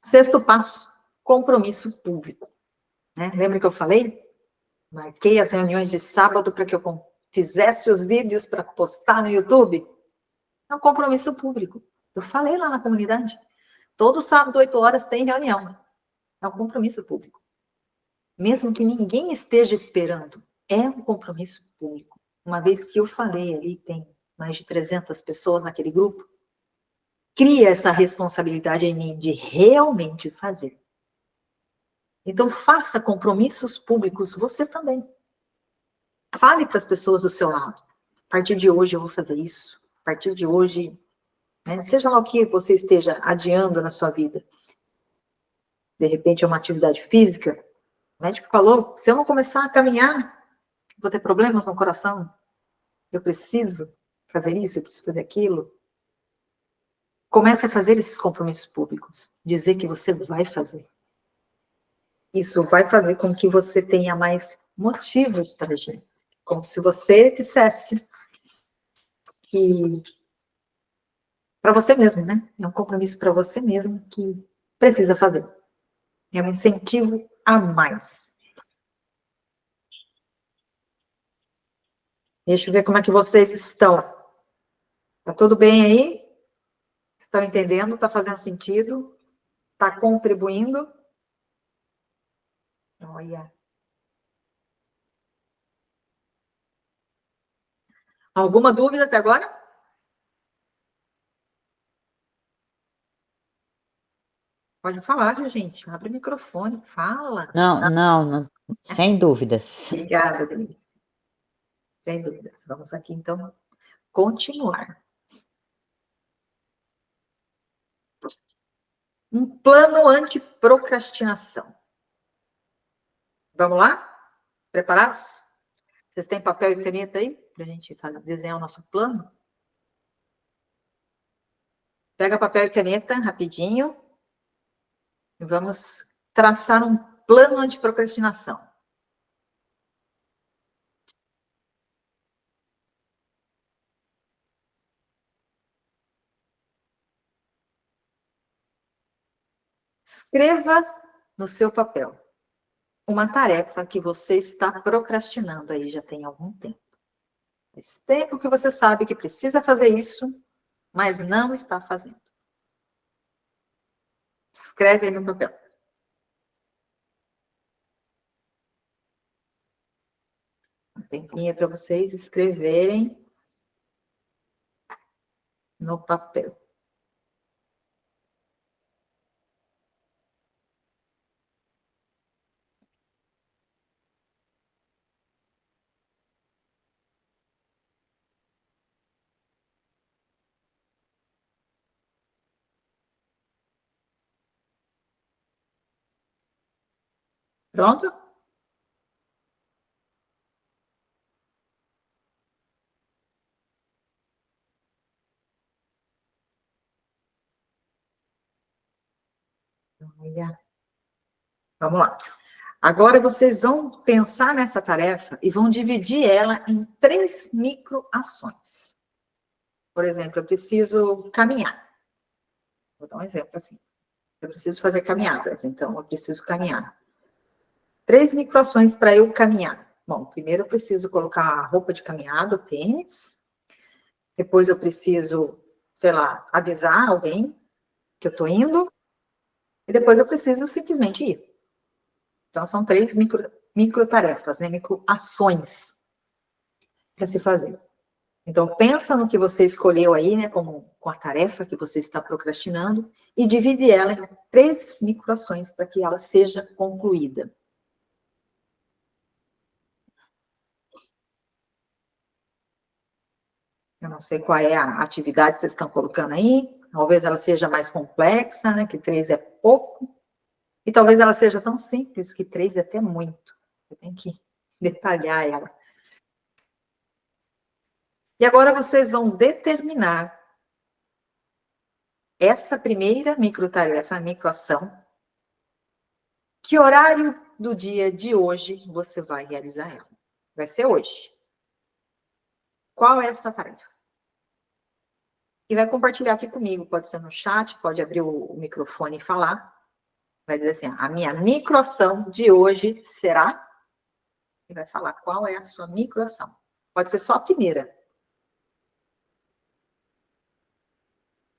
Sexto passo, compromisso público. Né? Lembra que eu falei? Marquei as reuniões de sábado para que eu fizesse os vídeos para postar no YouTube. É um compromisso público. Eu falei lá na comunidade. Todo sábado, 8 horas, tem reunião. É um compromisso público. Mesmo que ninguém esteja esperando, é um compromisso público. Uma vez que eu falei ali, tem mais de 300 pessoas naquele grupo, cria essa responsabilidade em mim de realmente fazer. Então, faça compromissos públicos você também. Fale para as pessoas do seu lado. A partir de hoje eu vou fazer isso. A partir de hoje, né, seja lá o que você esteja adiando na sua vida. De repente é uma atividade física. O médico falou, se eu não começar a caminhar, vou ter problemas no coração. Eu preciso fazer isso, eu preciso fazer aquilo. Comece a fazer esses compromissos públicos. Dizer que você vai fazer. Isso vai fazer com que você tenha mais motivos para agir. Como se você dissesse que para você mesmo, né? É um compromisso para você mesmo que precisa fazer. É um incentivo a mais. Deixa eu ver como é que vocês estão. Tá tudo bem aí? Estão entendendo? Tá fazendo sentido? Tá contribuindo? Olha. Alguma dúvida até agora? Pode falar, viu, gente? Abre o microfone, fala. Não, sem dúvidas. Obrigada, Denise. Sem dúvidas. Vamos aqui, então, continuar. Um plano anti-procrastinação. Vamos lá? Preparados? Vocês têm papel e caneta aí? Para a gente desenhar o nosso plano? Pega papel e caneta, rapidinho. E vamos traçar um plano anti-procrastinação. Escreva no seu papel uma tarefa que você está procrastinando aí já tem algum tempo. Esse tempo que você sabe que precisa fazer isso, mas não está fazendo. Escreve aí no papel. Um tempinho para vocês escreverem no papel. Pronto? Vamos lá. Agora vocês vão pensar nessa tarefa e vão dividir ela em 3 microações. Por exemplo, eu preciso caminhar. Vou dar um exemplo assim. Eu preciso fazer caminhadas, então eu preciso caminhar. 3 microações para eu caminhar. Bom, primeiro eu preciso colocar a roupa de caminhada, o tênis. Depois eu preciso, sei lá, avisar alguém que eu estou indo. E depois eu preciso simplesmente ir. Então, são 3 microtarefas, né? Microações para se fazer. Então, pensa no que você escolheu aí, né? Com a tarefa que você está procrastinando e divide ela em 3 microações para que ela seja concluída. Eu não sei qual é a atividade que vocês estão colocando aí. Talvez ela seja mais complexa, né? Que 3 é pouco. E talvez ela seja tão simples que 3 é até muito. Você tem que detalhar ela. E agora vocês vão determinar essa primeira microtarefa, microação. Que horário do dia de hoje você vai realizar ela? Vai ser hoje. Qual é essa tarefa? E vai compartilhar aqui comigo. Pode ser no chat, pode abrir o microfone e falar. Vai dizer assim, a minha microação de hoje será... E vai falar qual é a sua microação. Pode ser só a primeira.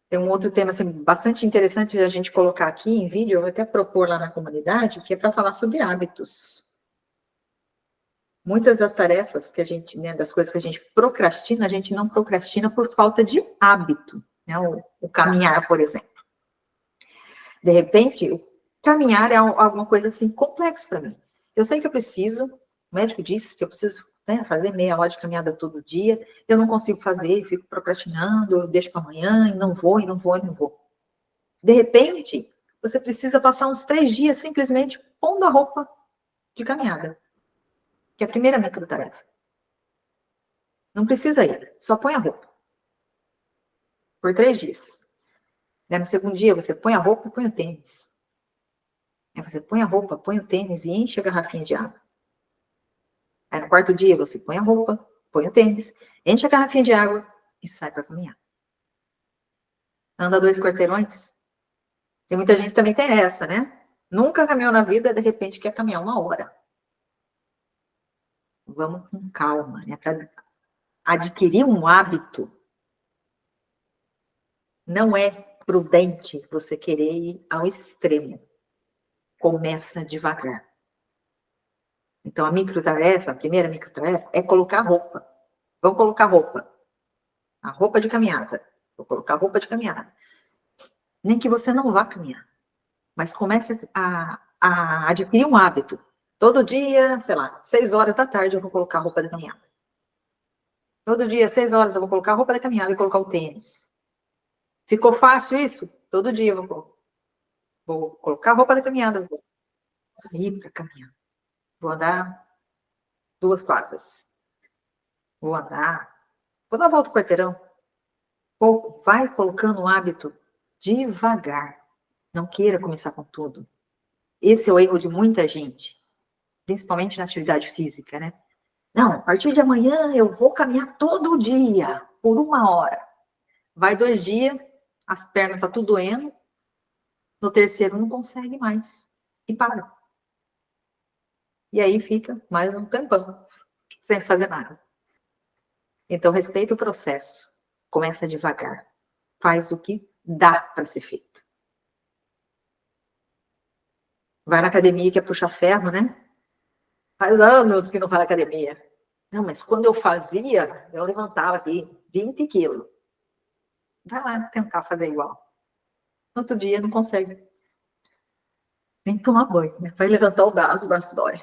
Tem um outro tema assim, bastante interessante a gente colocar aqui em vídeo, eu vou até propor lá na comunidade, que é para falar sobre hábitos. Muitas das tarefas que a gente, né, das coisas que a gente procrastina, a gente não procrastina por falta de hábito, né? O caminhar, por exemplo. De repente, o caminhar é alguma coisa assim complexa para mim. Eu sei que eu preciso, o médico disse que eu preciso, né, fazer meia hora de caminhada todo dia, eu não consigo fazer, fico procrastinando, eu deixo para amanhã, e não vou, e não vou, e não vou. De repente, você precisa passar uns 3 dias simplesmente pondo a roupa de caminhada, que é a primeira microtarefa. Não precisa ir, só põe a roupa. Por 3 dias. No segundo dia, você põe a roupa e põe o tênis. Aí você põe a roupa, põe o tênis e enche a garrafinha de água. Aí no quarto dia, você põe a roupa, põe o tênis, enche a garrafinha de água e sai para caminhar. Anda 2 quarteirões. Tem muita gente que também tem essa, né? Nunca caminhou na vida, de repente quer caminhar 1 hora. Vamos com calma, né? Para adquirir um hábito, não é prudente você querer ir ao extremo. Começa devagar. Então, a primeira microtarefa, é colocar roupa. Vamos colocar roupa. A roupa de caminhada. Vou colocar roupa de caminhada. Nem que você não vá caminhar. Mas comece a adquirir um hábito. Todo dia, sei lá, 6 horas da tarde eu vou colocar roupa de caminhada. Todo dia, 6 horas, eu vou colocar roupa de caminhada e colocar o tênis. Ficou fácil isso? Todo dia eu vou colocar roupa de caminhada, vou sair para caminhar. Vou andar 2 quadras. Vou dar uma volta no quarteirão. Pouco, vai colocando o hábito devagar. Não queira começar com tudo. Esse é o erro de muita gente, principalmente na atividade física, né? Não, a partir de amanhã eu vou caminhar todo dia, por 1 hora. Vai 2 dias, as pernas estão tudo doendo. No terceiro não consegue mais. E para. E aí fica mais um tempão, sem fazer nada. Então, respeita o processo. Começa devagar. Faz o que dá para ser feito. Vai na academia que é puxar ferro, né? Faz anos que não vai na academia. Não, mas quando eu fazia, eu levantava aqui 20 quilos. Vai lá tentar fazer igual. No outro dia não consegue nem tomar banho, né? Vai levantar o braço dói.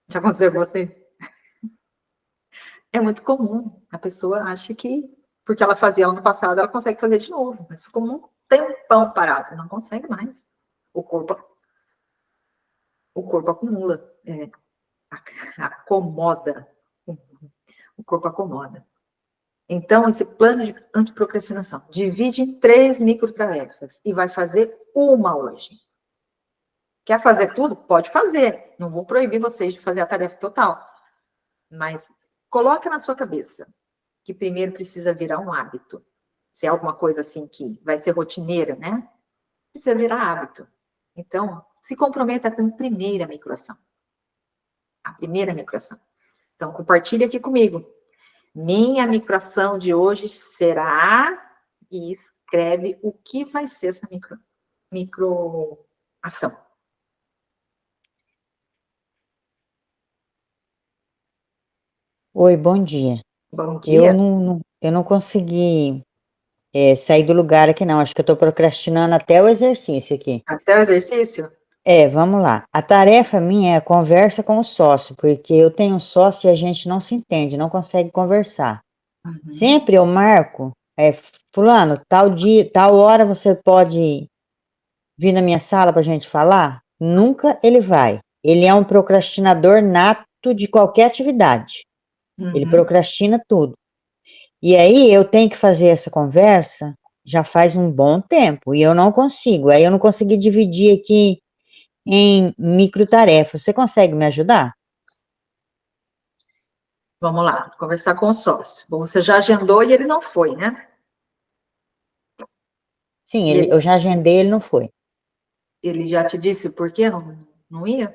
Já aconteceu com vocês? É muito comum. A pessoa acha que, porque ela fazia ano passado, ela consegue fazer de novo. Mas ficou um tempão parado. Não consegue mais. O corpo acumula. Acomoda. O corpo acomoda. Então, esse plano de antiprocrastinação divide em 3 microtarefas e vai fazer uma hoje. Quer fazer tudo? Pode fazer. Não vou proibir vocês de fazer a tarefa total. Mas coloca na sua cabeça que primeiro precisa virar um hábito. Se é alguma coisa assim que vai ser rotineira, né? Precisa virar hábito. Então, se comprometa com a primeira microação. A primeira microação. Então, compartilhe aqui comigo. Minha microação de hoje será... E escreve o que vai ser essa microação. Oi, bom dia. Bom Eu dia. não consegui sair do lugar aqui, não. Acho que eu estou procrastinando até o exercício aqui. Até o exercício? Vamos lá. A tarefa minha é a conversa com o sócio, porque eu tenho um sócio e a gente não se entende, não consegue conversar. Uhum. Sempre eu marco, fulano, tal dia, tal hora você pode vir na minha sala para a gente falar? Nunca ele vai. Ele é um procrastinador nato de qualquer atividade. Ele Uhum. procrastina tudo. E aí eu tenho que fazer essa conversa já faz um bom tempo e eu não consigo. Aí eu não consegui dividir aqui em microtarefas. Você consegue me ajudar? Vamos lá, conversar com o sócio. Bom, você já agendou e ele não foi, né? Sim, E ele, eu já agendei, ele não foi. ele já te disse por que não ia?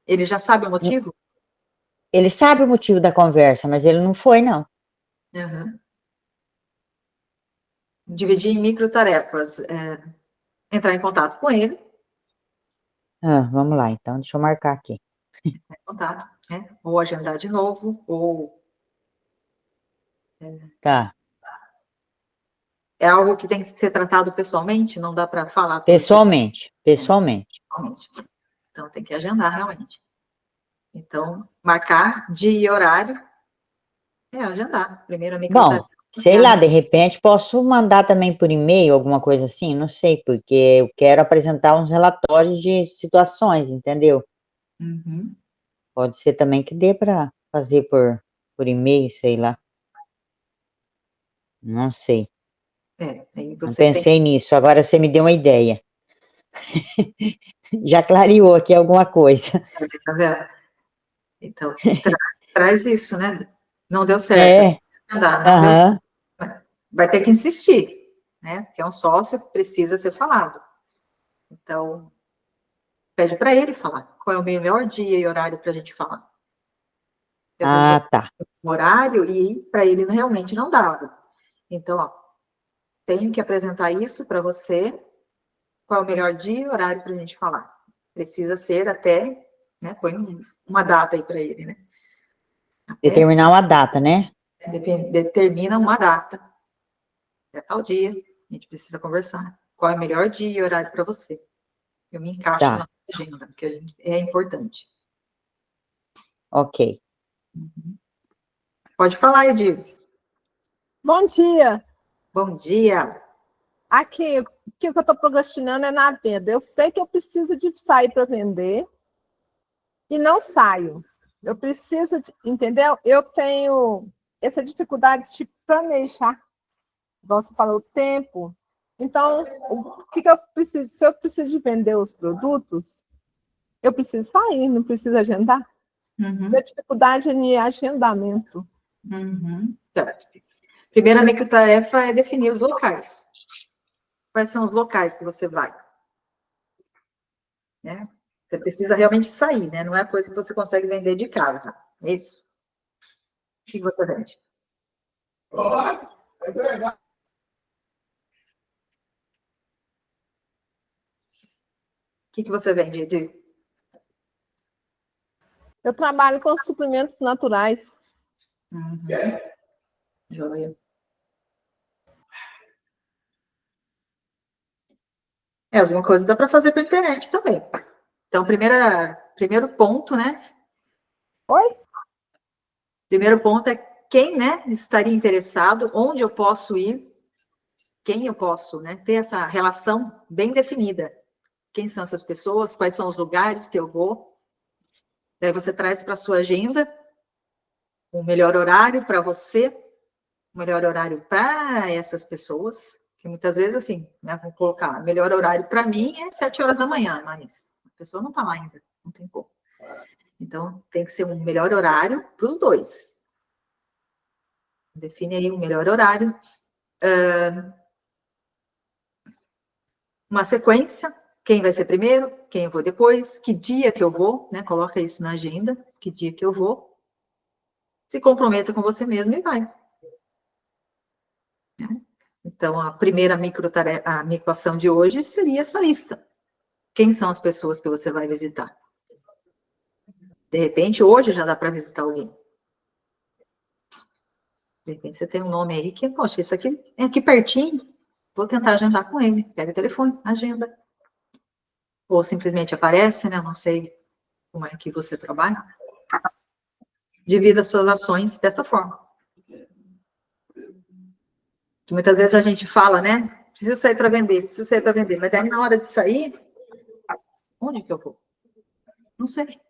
Ele já sabe o motivo? Ele sabe o motivo da conversa, mas ele não foi, não. Uhum. Dividir em microtarefas. Entrar em contato com ele, Vamos lá, então, deixa eu marcar aqui. contato, né? Ou agendar de novo, ou Tá. é algo que tem que ser tratado pessoalmente, não dá para falar Pessoalmente, pessoalmente. pessoalmente. Então tem que agendar realmente. Então, marcar dia e horário agendar. Primeiro a Bom, microtarefa sei é lá, de agendar. repente posso mandar também por e-mail, alguma coisa assim, não sei, porque eu quero apresentar uns relatórios de situações, entendeu? Uhum. Pode ser também que dê para fazer por e-mail, sei lá. Não sei. Aí Não você tem que. pensei nisso. Agora você me deu uma ideia. Já clareou aqui alguma coisa. Tá vendo? Então, traz isso, né? Não deu certo. É, Agendar, não deu aham. certo. Vai ter que insistir, né? Porque é um sócio, precisa ser falado. Então, pede para ele falar qual é o melhor dia e horário para a gente falar. Às vezes você Ah, tá. tem um horário e para ele realmente não dava. Então, ó, tenho que apresentar isso para você. Qual é o melhor dia e horário para a gente falar? Precisa ser até, né? Põe uma data aí para ele, né? Até Determinar uma data, né? determina uma data. Até tal dia, a gente precisa conversar. Qual é o melhor dia e horário para você? Eu me encaixo na Tá, sua agenda, porque é importante. ok. Pode falar, Edir. Bom dia. Bom dia. Aqui, o que eu estou procrastinando é na venda. Eu sei que eu preciso de sair para vender e não saio. Eu preciso, entendeu? Eu tenho essa dificuldade de planejar, igual você falou, o tempo. Então, o que eu preciso? Se eu preciso de vender os produtos, eu preciso sair, não preciso agendar. Uhum, Minha dificuldade é em agendamento. uhum, certo. Primeira microtarefa é definir os locais. Quais são os locais que você vai? Né? Você precisa realmente sair, né? Não é coisa que você consegue vender de casa. É isso? O que você vende? O que você vende, Edir? Eu trabalho com suprimentos naturais. Uhum. Joia. Alguma coisa dá para fazer pela internet também. Então, primeiro ponto, né? Oi? Primeiro ponto é quem, né, estaria interessado, onde eu posso ir, quem eu posso, né, ter essa relação bem definida. Quem são essas pessoas, quais são os lugares que eu vou. Daí você traz para a sua agenda o melhor horário para você, o melhor horário para essas pessoas Porque muitas vezes, assim, né, vou colocar, melhor horário para mim é 7 horas da manhã, mas a pessoa não está lá ainda, não tem como. Então, tem que ser um melhor horário para os dois. Define aí um melhor horário. Uma sequência, quem vai ser primeiro, quem eu vou depois, que dia que eu vou, né? Coloca isso na agenda, que dia que eu vou. Se comprometa com você mesmo e vai. Então, a primeira a microação de hoje seria essa lista. Quem são as pessoas que você vai visitar? De repente, hoje já dá para visitar alguém. De repente, você tem um nome aí que, poxa, isso aqui é aqui pertinho, vou tentar agendar com ele. Pega o telefone, agenda. Ou simplesmente aparece, né? Eu não sei como é que você trabalha. Divida suas ações dessa forma. Que muitas vezes a gente fala, né? Preciso sair para vender, preciso sair para vender. Mas daí, na hora de sair, onde que eu vou? Não sei.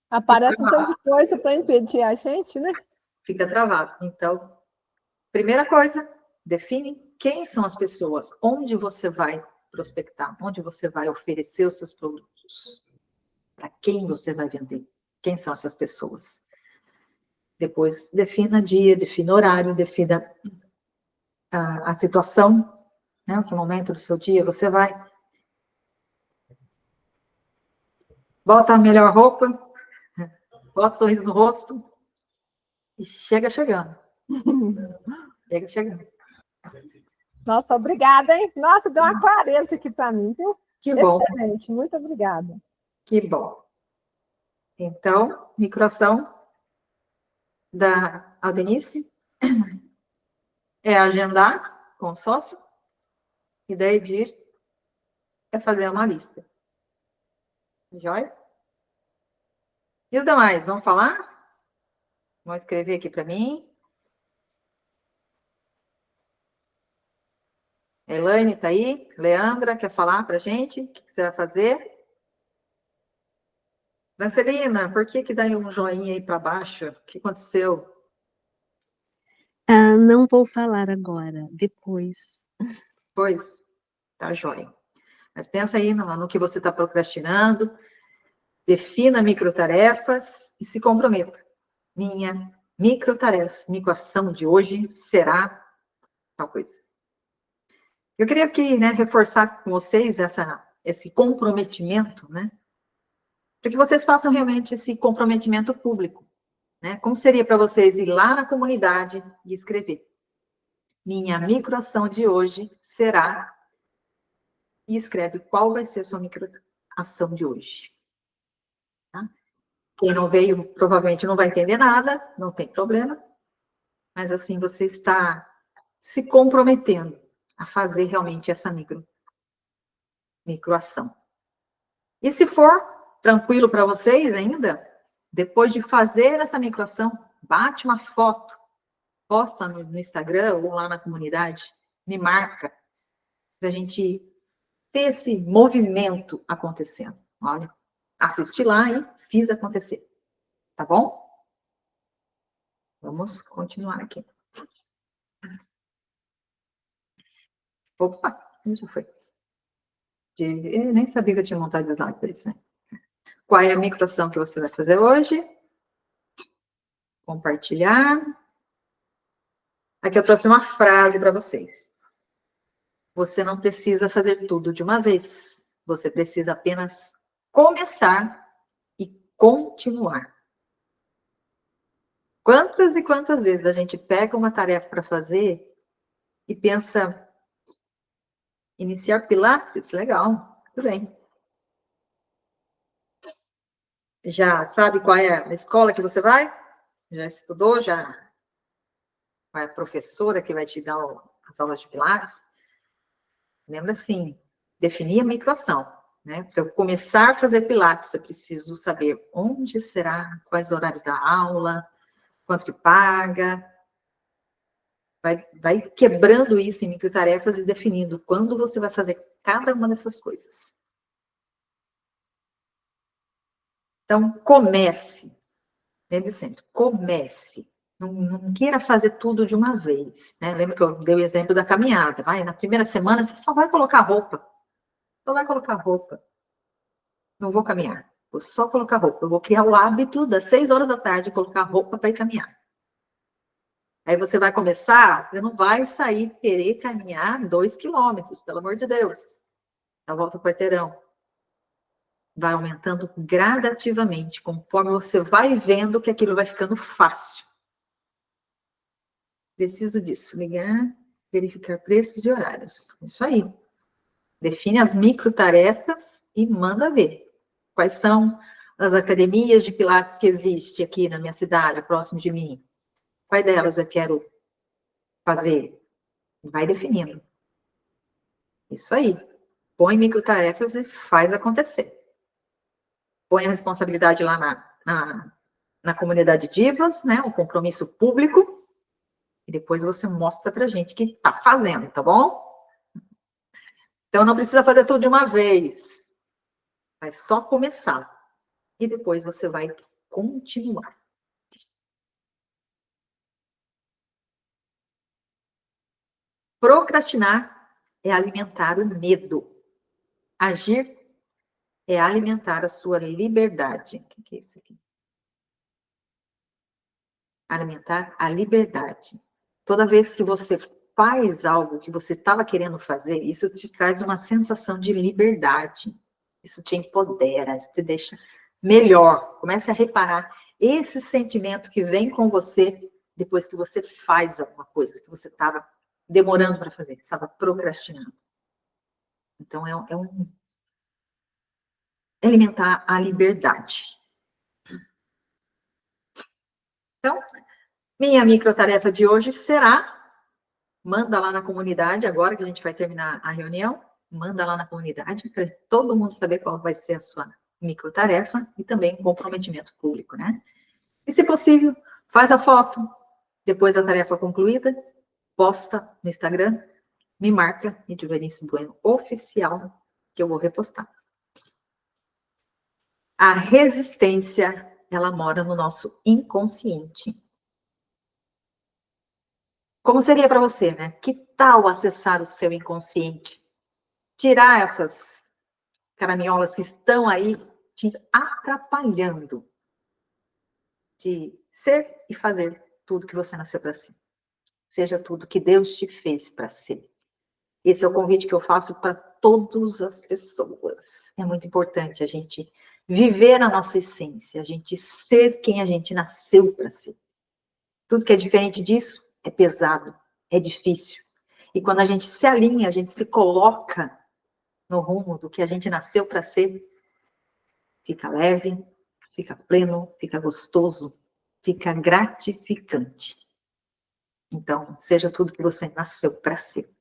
Aparece um tanto de coisa para impedir a gente, né? Fica travado. Então, primeira coisa, define quem são as pessoas, onde você vai prospectar, onde você vai oferecer os seus produtos, para quem você vai vender, quem são essas pessoas. Depois, defina dia, defina horário, defina a situação, né? Que momento do seu dia você vai. Bota a melhor roupa, bota um sorriso no rosto e chega chegando. Chega chegando. Nossa, obrigada, hein? Nossa, deu uma clareza aqui para mim, viu? Que bom. Excelente, muito obrigada. Que bom. Então, microação da Aldenice é agendar com o sócio e da Edir é fazer uma lista. Joia? E os demais, vão falar? Vão escrever aqui para mim. Elaine está aí. Leandra, quer falar para a gente? O que você vai fazer? Marcelina, por que dá um joinha aí para baixo? O que aconteceu? Não vou falar agora, depois. Pois, tá joia. Mas pensa aí no que você está procrastinando, defina microtarefas e se comprometa. Minha microação de hoje será tal coisa. Eu queria aqui, né, reforçar com vocês esse comprometimento, né, para que vocês façam realmente esse comprometimento público, né? Como seria para vocês ir lá na comunidade e escrever? Minha microação de hoje será... E escreve qual vai ser a sua microação de hoje. Tá? Quem não veio, provavelmente não vai entender nada, não tem problema. Mas assim, você está se comprometendo a fazer realmente essa microação. E se for tranquilo para vocês ainda, depois de fazer essa microação, bate uma foto, posta no Instagram ou lá na comunidade, me marca, para a gente ter esse movimento acontecendo. Olha, assisti lá e fiz acontecer. Tá bom? Vamos continuar aqui. Opa, já foi. Eu nem sabia que eu tinha montado slide para isso, né? Qual é a microação que você vai fazer hoje? Compartilhar. Aqui eu trouxe uma frase para vocês. Você não precisa fazer tudo de uma vez. Você precisa apenas começar e continuar. Quantas e quantas vezes a gente pega uma tarefa para fazer e pensa, iniciar Pilates, legal, tudo bem. Já sabe qual é a escola que você vai? Já estudou? Já qual é a professora que vai te dar as aulas de Pilates? Lembra assim, definir a microação, né? Para eu começar a fazer Pilates, eu preciso saber onde será, quais horários da aula, quanto que paga. Vai quebrando isso em microtarefas e definindo quando você vai fazer cada uma dessas coisas. Então, comece. Lembre sempre, comece. Não queira fazer tudo de uma vez, né? Lembra que eu dei o exemplo da caminhada. Na primeira semana você só vai colocar roupa. Só vai colocar roupa. Não vou caminhar. Vou só colocar roupa. Eu vou criar o hábito das 6 horas da tarde colocar roupa para ir caminhar. Aí você vai começar, você não vai sair querer caminhar 2 quilômetros, pelo amor de Deus. A volta ao quarteirão. Vai aumentando gradativamente, conforme você vai vendo que aquilo vai ficando fácil. Preciso disso. Ligar, verificar preços e horários. Isso aí. Define as microtarefas e manda ver. Quais são as academias de Pilates que existem aqui na minha cidade, próximo de mim? Quais delas eu quero fazer? Vai definindo. Isso aí. Põe microtarefas e faz acontecer. Põe a responsabilidade lá na comunidade Divas, né? O compromisso público. E depois você mostra pra gente que tá fazendo, tá bom? Então não precisa fazer tudo de uma vez. Vai só começar. E depois você vai continuar. Procrastinar é alimentar o medo. Agir é alimentar a sua liberdade. O que é isso aqui? Alimentar a liberdade. Toda vez que você faz algo que você estava querendo fazer, isso te traz uma sensação de liberdade. Isso te empodera, isso te deixa melhor. Comece a reparar esse sentimento que vem com você depois que você faz alguma coisa que você estava demorando para fazer, que estava procrastinando. Então, é alimentar a liberdade. Então, minha microtarefa de hoje será, manda lá na comunidade, agora que a gente vai terminar a reunião, manda lá na comunidade para todo mundo saber qual vai ser a sua microtarefa e também comprometimento público, né? E, se possível, faz a foto, depois da tarefa concluída, posta no Instagram, me marca, Edivanice Bueno Oficial, que eu vou repostar. A resistência, ela mora no nosso inconsciente. Como seria para você, né? Que tal acessar o seu inconsciente? Tirar essas caraminholas que estão aí te atrapalhando de ser e fazer tudo que você nasceu para ser. Seja tudo que Deus te fez para ser. Esse é o convite que eu faço para todas as pessoas. É muito importante a gente viver a nossa essência, a gente ser quem a gente nasceu para ser. Tudo que é diferente disso é pesado, é difícil. E quando a gente se alinha, a gente se coloca no rumo do que a gente nasceu para ser, fica leve, fica pleno, fica gostoso, fica gratificante. Então, seja tudo que você nasceu para ser.